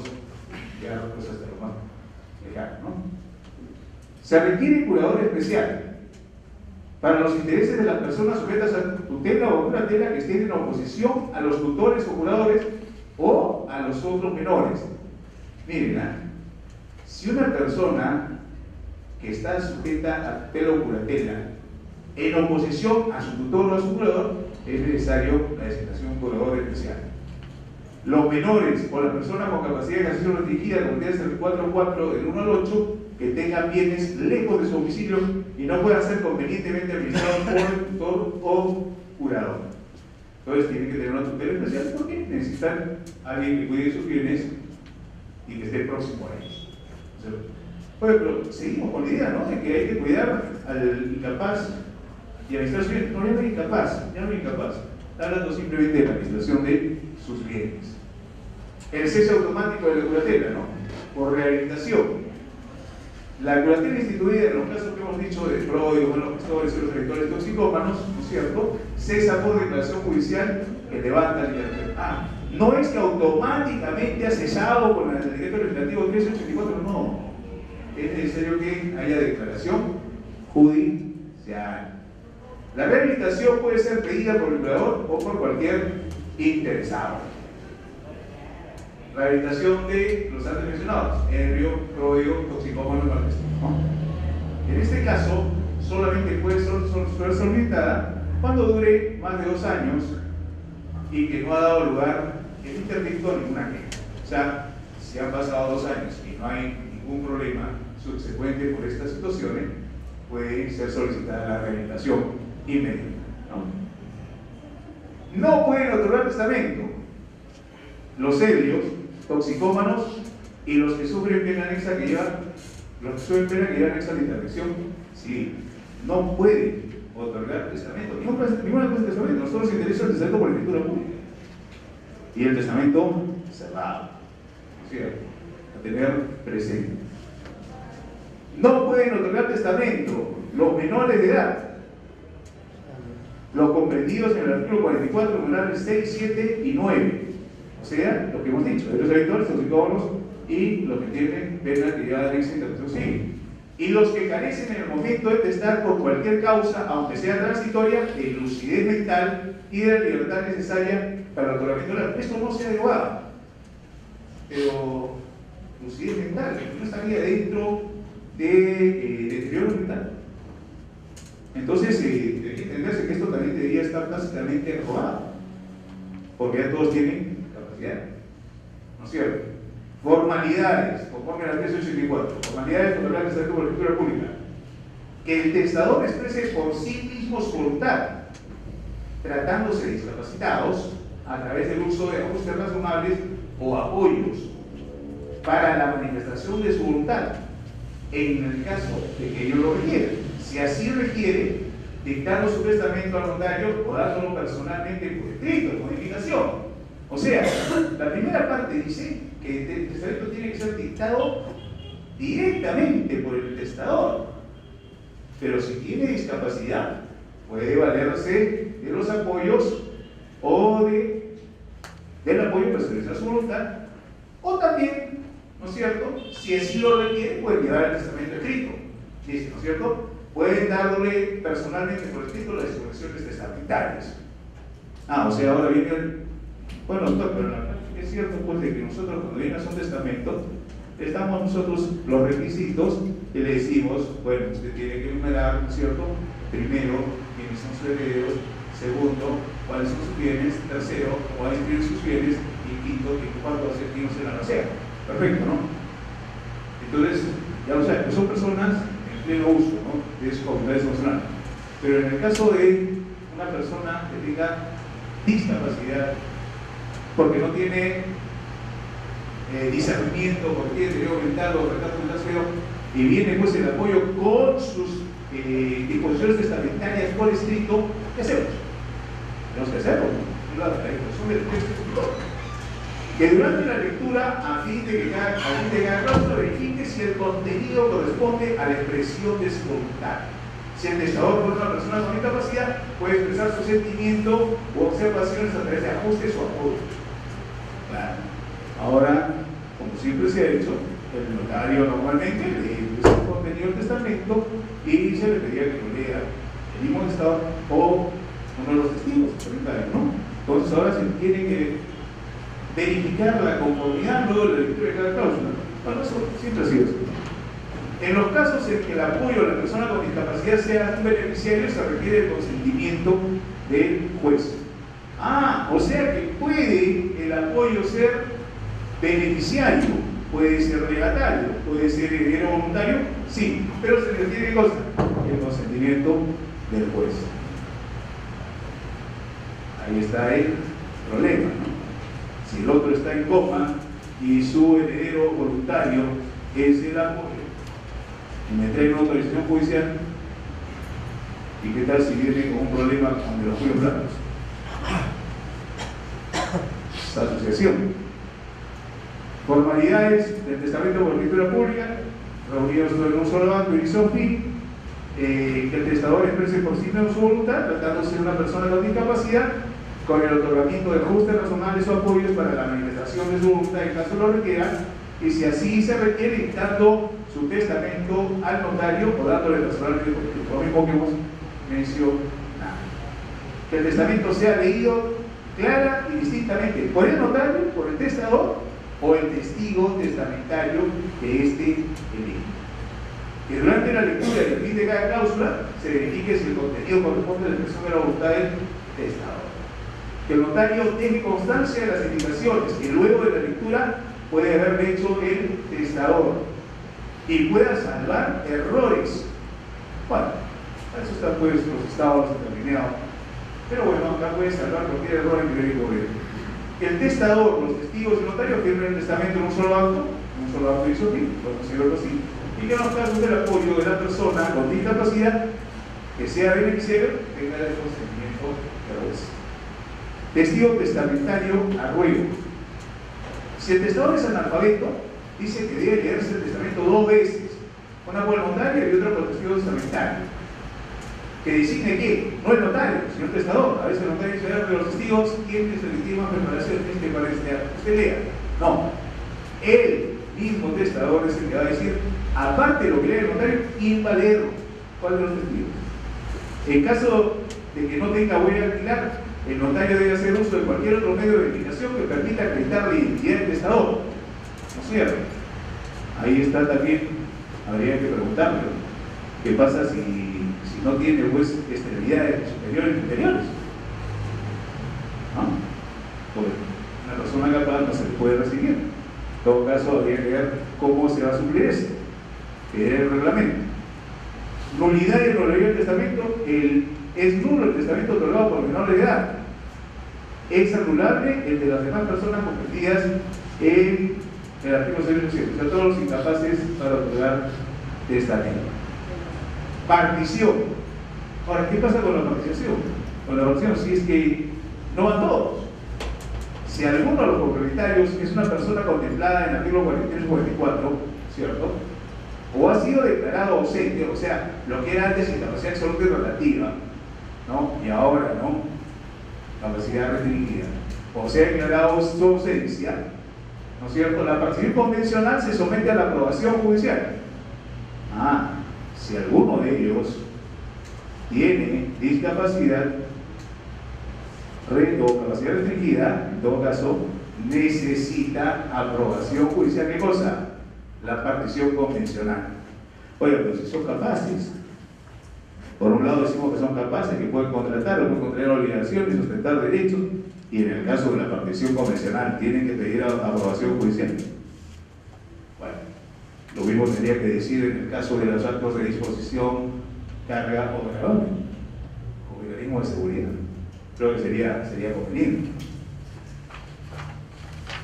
Speaker 1: ya pues hasta lo más lejano, ¿no? Se requiere curador especial para los intereses de las personas sujetas a tutela o curatela que estén en oposición a los tutores o curadores o a los otros menores. Miren, si una persona que está sujeta a tutela o curatela en oposición a su tutor o a su curador, es necesario la designación de un curador especial. Los menores o las personas con capacidad de ejercicio restringida, como tiene el 4.4 del 1 al 8, que tengan bienes lejos de su domicilio y no puedan ser convenientemente administrados por el tutor o curador. Entonces tienen que tener una tutela especial porque necesitan a alguien que cuide sus bienes y que esté próximo a ellos. Bueno, pero seguimos con la idea, ¿no?, de que hay que cuidar al incapaz y administrar sus bienes. No, ya no es incapaz, está hablando simplemente de la administración de sus bienes. El cese automático de la curatela, ¿no?, por rehabilitación. La curatela instituida en los casos que hemos dicho de Freud, los gestores y los directores toxicómanos, ¿no es cierto?, cesa por declaración judicial que levanta libertad. No es que automáticamente ha cesado con el decreto legislativo 1384, no. Es necesario que haya declaración judicial. La rehabilitación puede ser pedida por el curador o por cualquier interesado. Rehabilitación de los antes mencionados, ebrio, pródigo, toxicómano y clandestino, ¿no? En este caso, solamente puede ser solicitada cuando dure más de 2 años y que no ha dado lugar en interdicto a ninguna queja. O sea, si han pasado 2 años y no hay ningún problema subsecuente por estas situaciones, puede ser solicitada la rehabilitación inmediata, ¿no? No pueden otorgar testamento los ebrios, toxicómanos y los que sufren pena anexa que llevan anexa a la interdicción civil. No pueden otorgar testamento. Ninguna clase de testamento. Nosotros nos interesa el testamento por escritura pública y el testamento cerrado. O sea, a tener presente. No pueden otorgar testamento los menores de edad, los comprendidos en el artículo 44, numerales 6, 7 y 9. O sea, lo que hemos dicho, de los electores, toxicómanos y los que tienen pena que lleva anexa a interdicción civil. Y los que carecen en el momento de testar por cualquier causa, aunque sea transitoria, de lucidez mental y de la libertad necesaria para el otorgamiento de la. Esto no se ha derogado, pero lucidez mental, que no estaría dentro de deterioro mental. Entonces, debe entenderse que esto también debería estar tácitamente robado, porque ya todos tienen capacidad, ¿no es cierto? Formalidades, conforme a la 1384, formalidades controladas por la escritura pública. Que el testador exprese por sí mismo su voluntad, tratándose de discapacitados, a través del uso de ajustes razonables o apoyos para la manifestación de su voluntad, en el caso de que ello lo requiera. Si así requiere, dictando su testamento al notario o dándolo personalmente por escrito, modificación. O sea, la primera parte dice que el testamento tiene que ser dictado directamente por el testador, pero si tiene discapacidad, puede valerse de los apoyos o del apoyo para expresar su voluntad, o también, ¿no es cierto?, si así lo requiere, puede llevar el testamento escrito, dice, ¿no es cierto?, pueden darle personalmente por escrito las disposiciones testamentarias. O sea, ahora viene bueno, pero es cierto pues de que nosotros cuando viene a un testamento, les damos nosotros los requisitos y le decimos, bueno, usted tiene que enumerar, ¿no es cierto?, primero, quiénes son sus herederos, segundo, cuáles son sus bienes, tercero, cómo va a inscribir sus bienes, y quinto, cuánto quién se la sea. Perfecto, ¿no? Entonces, ya lo saben, son personas en pleno uso, ¿no?, de sus facultades emocionales. Pero en el caso de una persona que tenga discapacidad, porque no tiene discernimiento, cualquier deterioro mental o retraso mental severo, y viene pues el apoyo con sus disposiciones testamentarias por escrito, ¿qué hacemos? Tenemos que hacerlo. La expresión del texto escrito. Que durante la lectura, a fin de cada cláusula, verifique si el contenido corresponde a la expresión de su voluntad. Si el testador por una persona con discapacidad puede expresar su sentimiento u observaciones a través de ajustes o apoyos. Claro. Ahora, como siempre se ha hecho, el notario normalmente lee el contenido del testamento y se le pedía que lo lea el mismo testador o uno de los testigos, ¿no? Entonces ahora se tiene que verificar la conformidad luego de la lectura de cada cláusula. Bueno, eso siempre ha sido así. En los casos en que el apoyo a la persona con discapacidad sea un beneficiario, se requiere el consentimiento del juez. O sea que puede el apoyo ser beneficiario, puede ser legatario, puede ser heredero voluntario, sí, pero se requiere ¿qué cosa? El consentimiento del juez. Ahí está el problema, ¿no? Si el otro está en coma y su heredero voluntario es el apoyo, y me trae una autorización judicial, ¿y qué tal si viene con un problema con el apoyo blancos? Esta asociación. Formalidades del testamento por escritura pública, reunidos en un solo banco y sin fin, que el testador exprese por sí mismo su voluntad, tratándose de una persona con discapacidad, con el otorgamiento de ajustes razonables o apoyos para la manifestación de su voluntad en caso lo requiera, y si así se requiere, dando su testamento al notario o dándole personalmente lo mismo que hemos mencionado. Que el testamento sea leído clara y distintamente por el notario, por el testador o el testigo testamentario que éste elige. Que durante la lectura y el fin de cada cláusula se verifique si el contenido corresponde a la expresión de la voluntad del testador. Que el notario tenga constancia de las indicaciones que luego de la lectura puede haber hecho el testador y pueda salvar errores. Bueno, eso está pues los estados determinados, pero bueno, acá puede salvar cualquier error en jurídico. El testador, los testigos y el notario firmen el testamento en un solo acto y fin, lo considero así, y que en los casos del apoyo de la persona con discapacidad que sea beneficiario tenga el consentimiento del juez. Testigo testamentario a ruego. Si el testador es analfabeto, dice que debe leerse el testamento 2 veces, una por el notario y otra por el testigo testamentario. Que designe que no el notario, sino el testador. A veces el notario dice de los testigos, ¿quién es el que tiene más preparación para este acto? Usted lea. No. El mismo testador es el que va a decir, aparte de lo que lea el notario, ¿quién va a leerlo? ¿Cuál de los testigos? En caso de que no tenga huella dactilar, el notario debe hacer uso de cualquier otro medio de verificación que permita acreditar la identidad del testador. ¿No es cierto? Ahí está también, habría que preguntarle, ¿qué pasa si no tiene pues extremidades superiores e inferiores? ¿No? Pues una persona capaz no se le puede recibir. En todo caso, habría que ver cómo se va a suplir eso, que es el reglamento. Nulidad y irregularidad del testamento. Es nulo el testamento otorgado por menor de edad. Es anulable el de las demás personas comprendidas en el artículo 607, o sea, todos los incapaces para otorgar testamento. Partición. Ahora, ¿qué pasa con la partición? Con la partición, si es que no van todos. Si alguno de los propietarios es una persona contemplada en el artículo 43 o 44, ¿cierto? O ha sido declarado ausente, o sea, lo que era antes incapacidad absoluta y relativa, ¿no? Y ahora, ¿no? Capacidad restringida. O sea, declarado su ausencia, ¿no es cierto? La participación convencional se somete a la aprobación judicial. Si alguno de ellos tiene discapacidad o capacidad restringida, en todo caso, necesita aprobación judicial. ¿Qué cosa? La partición convencional. Oye, pero si son capaces, por un lado decimos que son capaces, que pueden contratar o pueden contraer obligaciones y sustentar derechos, y en el caso de la partición convencional tienen que pedir aprobación judicial. Bueno, lo mismo tendría que decir en el caso de los actos de disposición, carga o gravamen, o mecanismo de seguridad. Creo que sería conveniente.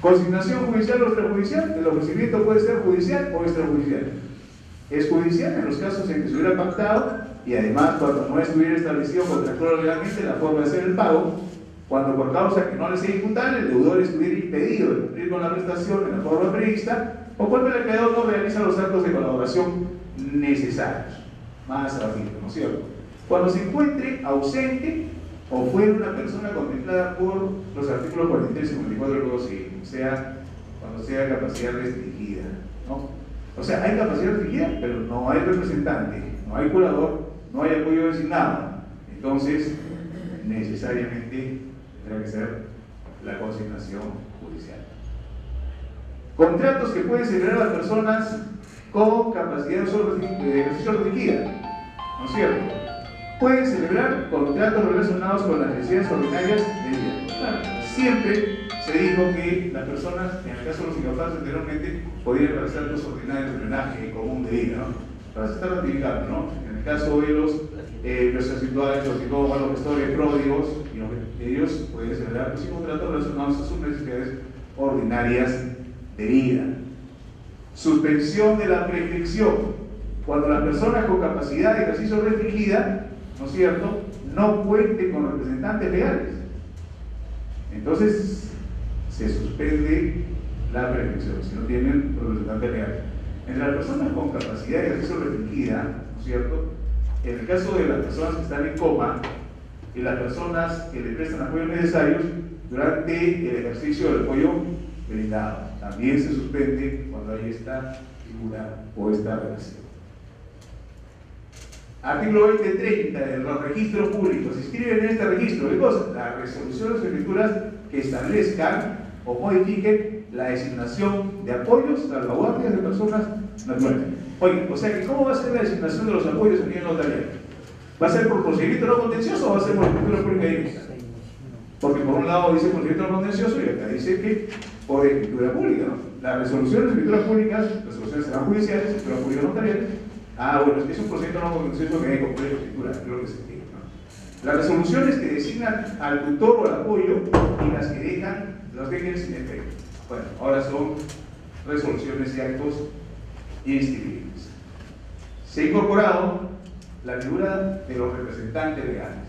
Speaker 1: Consignación judicial o extrajudicial. El ofrecimiento puede ser judicial o extrajudicial. Es judicial en los casos en que se hubiera pactado y además cuando no estuviera establecido contractual o legalmente la forma de hacer el pago, cuando por causa que no le sea imputable el deudor estuviera impedido de cumplir con la prestación en la forma prevista o cuando el acreedor no realiza los actos de colaboración necesarios. Más abajito, ¿no es cierto? Cuando se encuentre ausente o fuera una persona contemplada por los artículos 43 y 54 del Código Civil, o sea, cuando sea capacidad restringida, ¿no? O sea, hay capacidad restringida, pero no hay representante, no hay curador, no hay apoyo designado. Entonces, necesariamente tendrá que ser la consignación judicial. Contratos que pueden celebrar las personas con capacidad de ejercicio restringida, ¿no es cierto? Pueden celebrar contratos relacionados con las necesidades ordinarias de vida. Claro, siempre se dijo que las personas, en el caso de los incapaces anteriormente, podían realizar actos ordinarios de drenaje común de vida, ¿no? Para se está ratificando, ¿no? En el caso de los situados, los psicólogos, los gestores pródigos, ellos pueden celebrar los contratos relacionados a sus necesidades ordinarias de vida. Suspensión de la prescripción. Cuando la persona con capacidad de ejercicio restringida, ¿no es cierto?, no cuente con representantes legales. Entonces, se suspende la prescripción si no tienen representantes legales. Entre las personas con capacidad de ejercicio restringida, ¿no es cierto?, en el caso de las personas que están en coma y las personas que le prestan apoyos necesarios durante el ejercicio del apoyo brindado, también se suspende cuando hay esta figura o esta relación. Artículo 20.30 de los registros públicos. Se inscriben en este registro de cosas las resoluciones o escrituras que establezcan o modifiquen la designación de apoyos, salvaguardias de personas naturales. Oye, o sea que ¿cómo va a ser la designación de los apoyos a nivel notarial? ¿Va a ser por procedimiento no contencioso o va a ser por escritura pública directa? Porque por un lado dice procedimiento no contencioso y acá dice que por escritura pública, ¿no? Las resoluciones de escrituras públicas, resoluciones serán judiciales, escrituras públicas notariales. Bueno, es que es un procedimiento no contencioso que hay que cumplir escritura, creo que se entiende, ¿no? Las resoluciones que designan al tutor o al apoyo y las que los dejen sin efecto. Bueno, ahora son resoluciones y actos inscribibles. Se ha incorporado la figura de los representantes legales.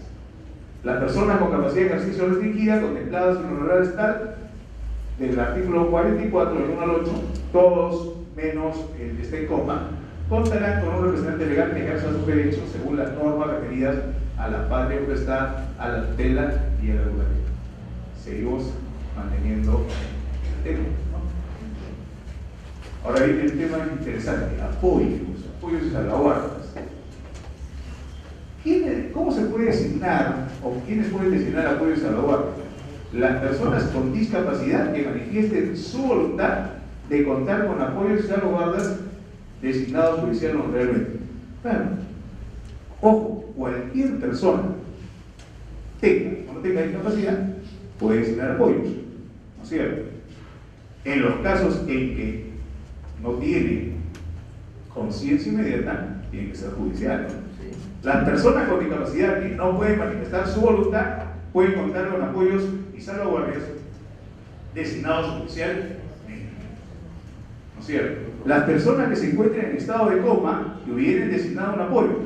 Speaker 1: Las personas con capacidad de ejercicio restringida contempladas en los horarios tal del artículo 44 del 1 al 8, todos menos el que esté en coma, contarán con un representante legal que ejerza sus derechos según las normas referidas a la patria potestad, a la tutela y a la educación. Seguimos manteniendo el tema, ¿no? Ahora viene el tema interesante: apoyos y salvaguardas. ¿Cómo se puede designar o quiénes pueden designar apoyos y salvaguardas? Las personas con discapacidad que manifiesten su voluntad de contar con apoyos y salvaguardas designados judicial o notarialmente. Claro, ojo, cualquier persona tenga o no tenga discapacidad puede designar apoyos, ¿no es cierto? En los casos en que no tiene conciencia inmediata, tiene que ser judicial, ¿no? Las personas con discapacidad que no pueden manifestar su voluntad pueden contar con apoyos y salvaguardias designados judicialmente, ¿no es cierto? Las personas que se encuentren en estado de coma y hubieran designado un apoyo,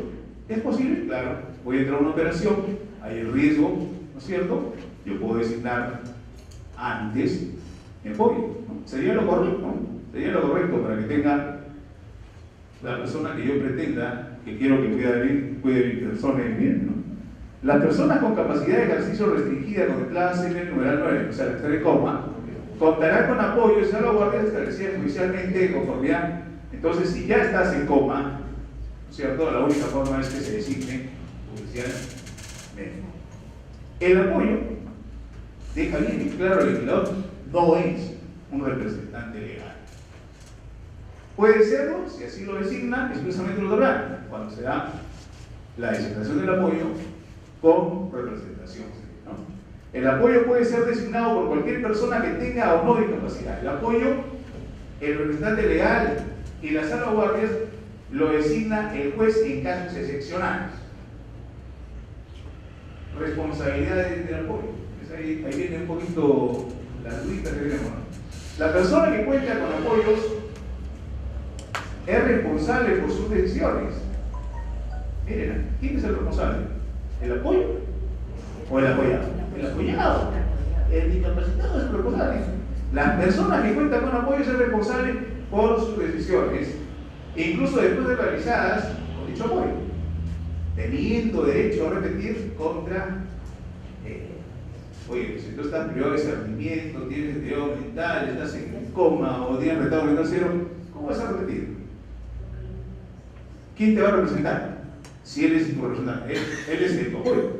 Speaker 1: ¿es posible? Claro, voy a entrar a una operación, hay el riesgo, ¿no es cierto? Yo puedo designar antes mi apoyo, ¿no? Sería lo correcto, ¿no? Sería lo correcto para que tenga la persona que yo pretenda, que quiero que cuide de mi persona y bien, ¿no? Las personas con capacidad de ejercicio restringida contempladas en el numeral 9, o sea, la que está de coma, contarán con apoyo y salvaguardias establecidas judicialmente de conformidad. Entonces, si ya estás en coma, ¿no es cierto?, la única forma es que se designe judicialmente. El apoyo, deja bien y claro el legislador, no es un representante legal. Puede serlo, si así lo designa, expresamente lo dará, cuando se da la designación del apoyo con representación, ¿no? El apoyo puede ser designado por cualquier persona que tenga o no discapacidad. El apoyo, el representante legal y las salvaguardias lo designa el juez en casos excepcionales. Responsabilidades del apoyo. Pues ahí viene un poquito las dudas que tenemos, ¿no? La persona que cuenta con apoyos es responsable por sus decisiones. Miren, ¿quién es el responsable? ¿El apoyo o el apoyado? El apoyado. El discapacitado es el responsable. Las personas que cuentan con apoyos es responsable por sus decisiones, incluso después de realizadas con dicho apoyo, teniendo derecho a repetir contra oye, si tú estás privado de discernimiento, tienes deterioro mental, estás en coma o tienes retardo mental cero, ¿cómo vas a repetir? ¿Quién te va a representar? Si él es tu representante, él es el tu apoyo.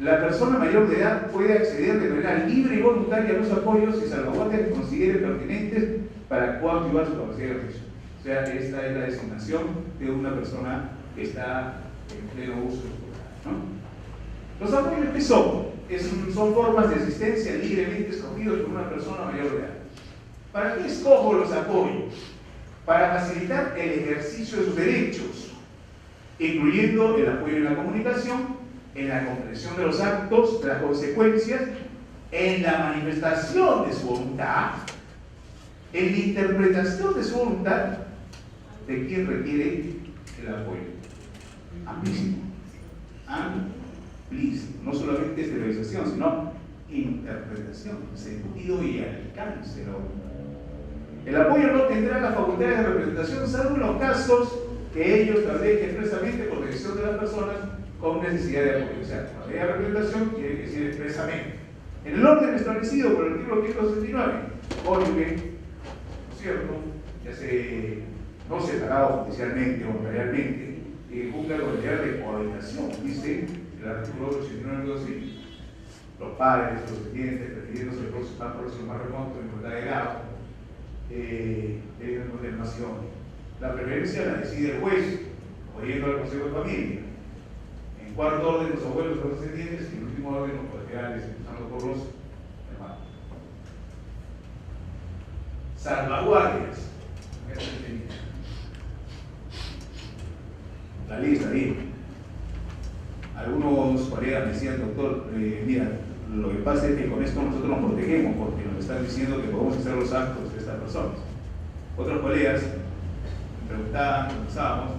Speaker 1: La persona mayor de edad puede acceder de manera libre y voluntaria a los apoyos y salvaguardias que considere pertinentes para coactivar su capacidad de reflexión. O sea, esta es la designación de una persona que está en pleno uso, ¿no? Los apoyos, ¿qué son? Son formas de asistencia libremente escogidos por una persona mayor de edad. ¿Para qué escojo los apoyos? Para facilitar el ejercicio de sus derechos, incluyendo el apoyo en la comunicación, en la comprensión de los actos, de las consecuencias, en la manifestación de su voluntad, en la interpretación de su voluntad de quien requiere el apoyo. Amplísimo. No solamente exteriorización, sino interpretación, sentido y alcance. El apoyo no tendrá las facultades de representación, salvo en los casos que ellos establezcan expresamente por decisión de las personas con necesidad de apoyo. O sea, la ley de representación tiene que decir expresamente, en el orden establecido por el artículo 569, cónyuge, ¿no es cierto?, ya se no separado judicialmente o notarialmente, juzga con el deber de cohabitación, dice el artículo 89, sí. Los padres, los descendientes, prefiriéndose el más próximo, más remoto, en igualdad de grado, de condenación. La preferencia la decide el juez, oyendo al Consejo de Familia. En cuarto orden, los abuelos, los descendientes, y en último orden, los colaterales, empezando por los hermanos. Salvaguardias. La lista ahí. Algunos colegas me decían, doctor, mira, lo que pasa es que con esto nosotros nos protegemos porque nos están diciendo que podemos hacer los actos de estas personas. Otros colegas me preguntaban, conversábamos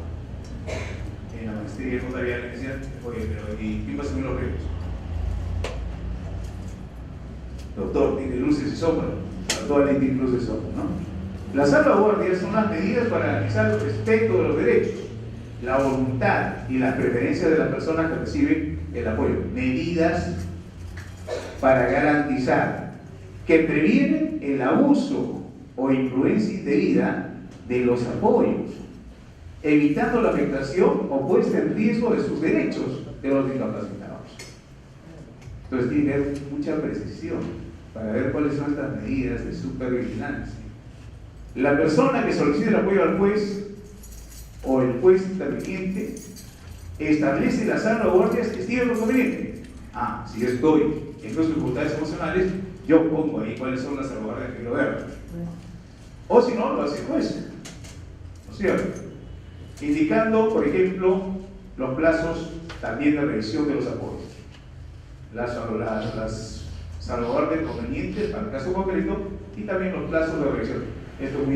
Speaker 1: en la maestría notarial, me decían, oye, pero ¿y quién va a asumir los riesgos? Doctor, tiene luces y sombras, para toda ley tiene luces y sombras, ¿no? Las salvaguardias son las medidas para garantizar el respeto de los derechos, la voluntad y las preferencias de las personas que reciben el apoyo. Medidas para garantizar que previenen el abuso o influencia indebida de los apoyos, evitando la afectación o puesta en riesgo de sus derechos de los discapacitados. Entonces tiene que haber mucha precisión para ver cuáles son estas medidas de supervigilancia. La persona que solicita el apoyo al juez o el juez interviniente establece las salvaguardias que estime conveniente. Si yo estoy en dos dificultades emocionales, yo pongo ahí cuáles son las salvaguardias que quiero ver. O si no, lo hace el juez, ¿no es cierto? Indicando, por ejemplo, los plazos también de revisión de los apoyos, las salvaguardias convenientes para el caso concreto y también los plazos de revisión. Esto es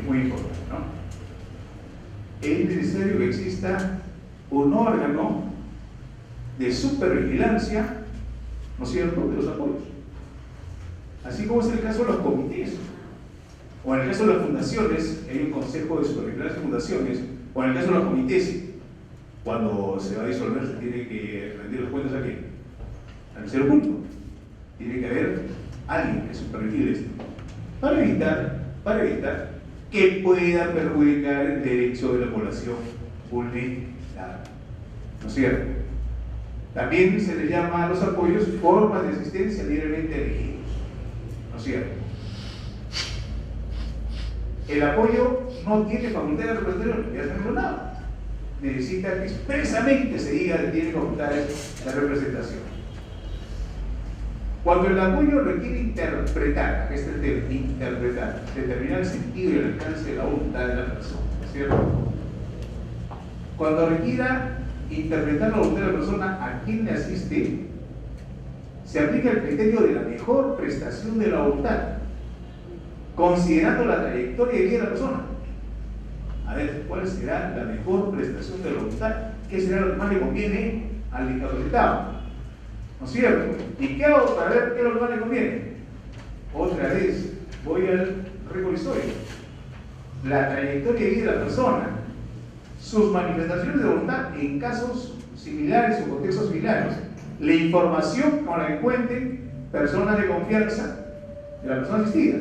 Speaker 1: muy importante, ¿no? Es necesario que exista un órgano de supervigilancia, ¿no es cierto?, de los apoyos. Así como es el caso de los comités, o en el caso de las fundaciones, hay un consejo de supervigilancia de fundaciones, o en el caso de los comités, cuando se va a disolver, se tiene que rendir los cuentos a quién, al tercer punto. Tiene que haber alguien que supervigile esto, para evitar que pueda perjudicar el derecho de la población vulnerable, ¿no es cierto? También se les llama a los apoyos formas de asistencia libremente elegidos, ¿no es cierto? El apoyo no tiene facultad de representación, ya se ha mencionado. Necesita que expresamente se diga que tiene facultades de representación. Cuando el apoyo requiere interpretar, determinar el sentido y el alcance de la voluntad de la persona, ¿cierto? Cuando requiera interpretar la voluntad de la persona a quien le asiste, se aplica el criterio de la mejor prestación de la voluntad, considerando la trayectoria de vida de la persona. A ver, ¿cuál será la mejor prestación de la voluntad? ¿Qué será lo que más le conviene al incapacitado? ¿No es cierto? ¿Y qué hago para ver qué es lo que más le conviene? Otra vez, voy al récord histórico. La trayectoria de vida de la persona, sus manifestaciones de voluntad en casos similares o contextos similares, la información con la que cuenten personas de confianza de la persona asistida.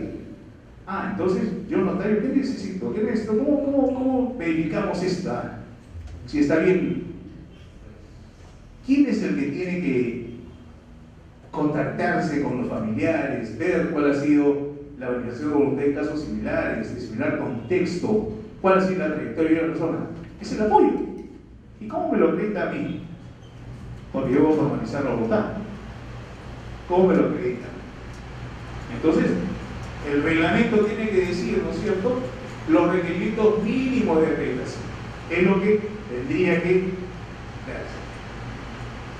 Speaker 1: Ah, entonces, yo notario, ¿qué necesito? ¿Qué necesito? ¿Cómo verificamos esta? Si está bien. ¿Quién es el que tiene que contactarse con los familiares, ver cuál ha sido la manifestación de voluntad en casos similares, de similar contexto, cuál ha sido la trayectoria de la persona? Es el apoyo. ¿Y cómo me lo acredita a mí? Porque yo voy a formalizar la voluntad. ¿Cómo me lo acredita? Entonces, el reglamento tiene que decir, ¿no es cierto?, los requerimientos mínimos de acreditación. Es lo que tendría que darse.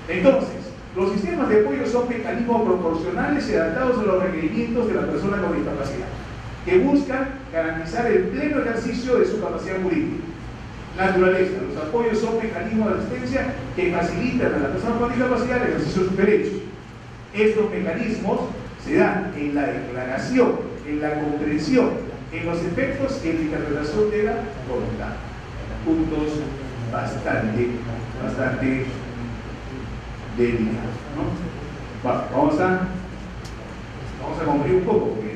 Speaker 1: Entonces, los sistemas de apoyo son mecanismos proporcionales y adaptados a los requerimientos de la persona con discapacidad, que buscan garantizar el pleno ejercicio de su capacidad jurídica. Naturaleza: los apoyos son mecanismos de asistencia que facilitan a la persona con discapacidad el ejercicio de sus derechos. Estos mecanismos se dan en la declaración, en la comprensión, en los efectos y en la interpretación de la voluntad. Puntos bastante delicados, ¿no? Bueno, vamos a cumplir un poco, porque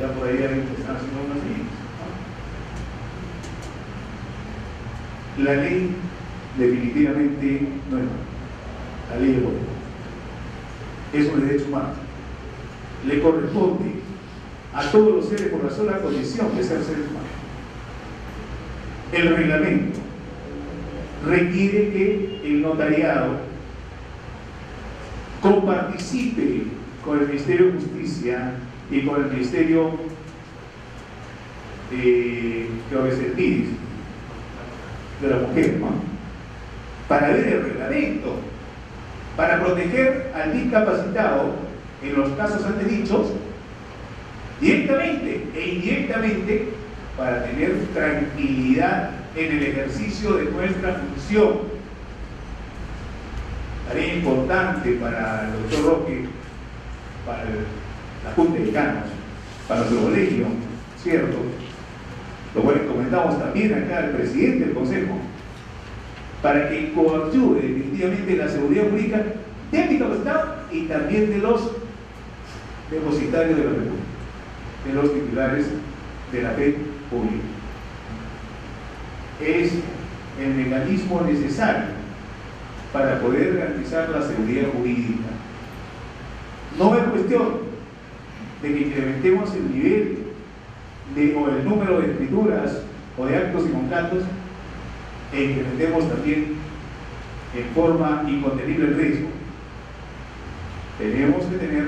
Speaker 1: ya por ahí hay que están haciendo unas líneas, ¿no? La ley definitivamente no es mala. La ley es buena. Es un derecho humano. Le corresponde a todos los seres por la sola condición de ser seres humanos. El reglamento requiere que el notariado coparticipe con el Ministerio de Justicia y con el Ministerio que va a ser el MIDIS de la mujer, ¿no?, para ver el reglamento, para proteger al discapacitado en los casos antes dichos, directamente e indirectamente, para tener tranquilidad en el ejercicio de nuestra función. Tarea importante para el doctor Roque, para la Junta de Decanos, para nuestro colegio, ¿cierto? Lo cual comentamos también acá al presidente del Consejo, para que coadyuve definitivamente la seguridad jurídica del discapacitado y también de los depositarios de la República, de los titulares de la fe pública. Es el mecanismo necesario para poder garantizar la seguridad jurídica. No es cuestión de que incrementemos el nivel o el número de escrituras o de actos y contratos, e incrementemos también en forma incontenible el riesgo. Tenemos que tener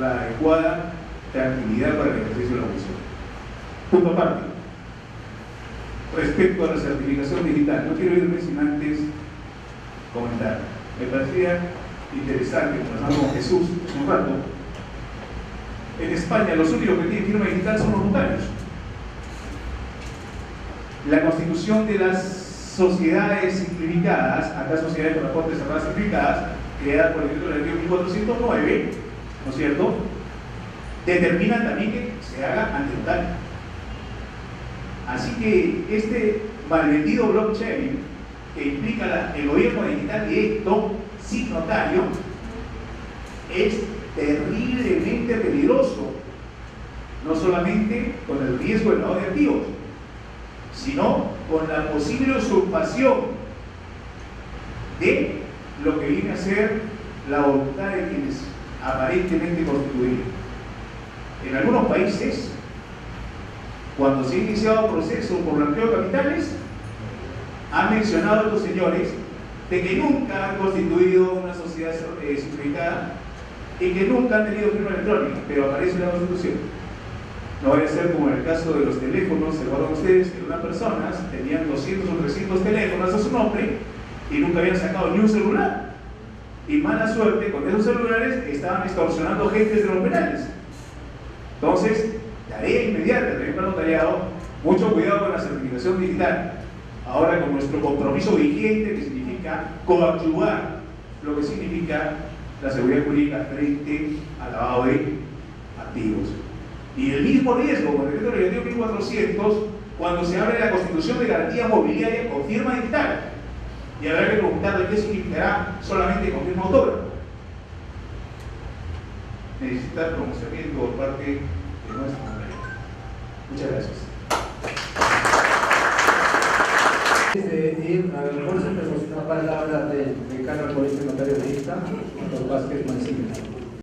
Speaker 1: la adecuada tranquilidad para el ejercicio de la función. Punto aparte. Respecto a la certificación digital, no quiero irme sin antes comentar. Me parecía interesante, conversando con Jesús hace un rato. En España los únicos que tienen firma digital son los notarios. La constitución de las sociedades simplificadas, acá sociedades con aportes cerradas simplificadas, creada por el decreto de la ley 1409, ¿no es cierto?, determina también que se haga ante notario. Así que este malvendido blockchain, que implica el gobierno digital directo sin notario, es terriblemente peligroso, no solamente con el riesgo de lavado de activos, sino con la posible usurpación de lo que viene a ser la voluntad de quienes aparentemente constituyen. En algunos países, cuando se ha iniciado proceso por blanqueo de capitales, han mencionado a estos señores de que nunca han constituido una sociedad simplificada y que nunca han tenido firma electrónica, pero aparece en la Constitución. No vaya a ser como en el caso de los teléfonos. ¿Se acuerdan ustedes que unas personas tenían 200 o 300 teléfonos a su nombre y nunca habían sacado ni un celular? y mala suerte, con esos celulares estaban extorsionando agentes de los penales. Entonces, tarea inmediata, también para notariado, mucho cuidado con la certificación digital. Ahora con nuestro compromiso vigente, que significa coadyuvar lo que significa la seguridad jurídica frente al lavado de activos. Y el mismo riesgo con el decreto legislativo 1400 cuando se abre la constitución de garantía mobiliaria con firma digital. Y habrá que preguntarle qué significará solamente con firma autógrafa. Necesita pronunciamiento por parte de nuestro compañero. Muchas gracias.
Speaker 2: Antes de ir a la bolsa, tenemos una palabra de cara al colegio notario de Ista, Dr. Vázquez Mancilla.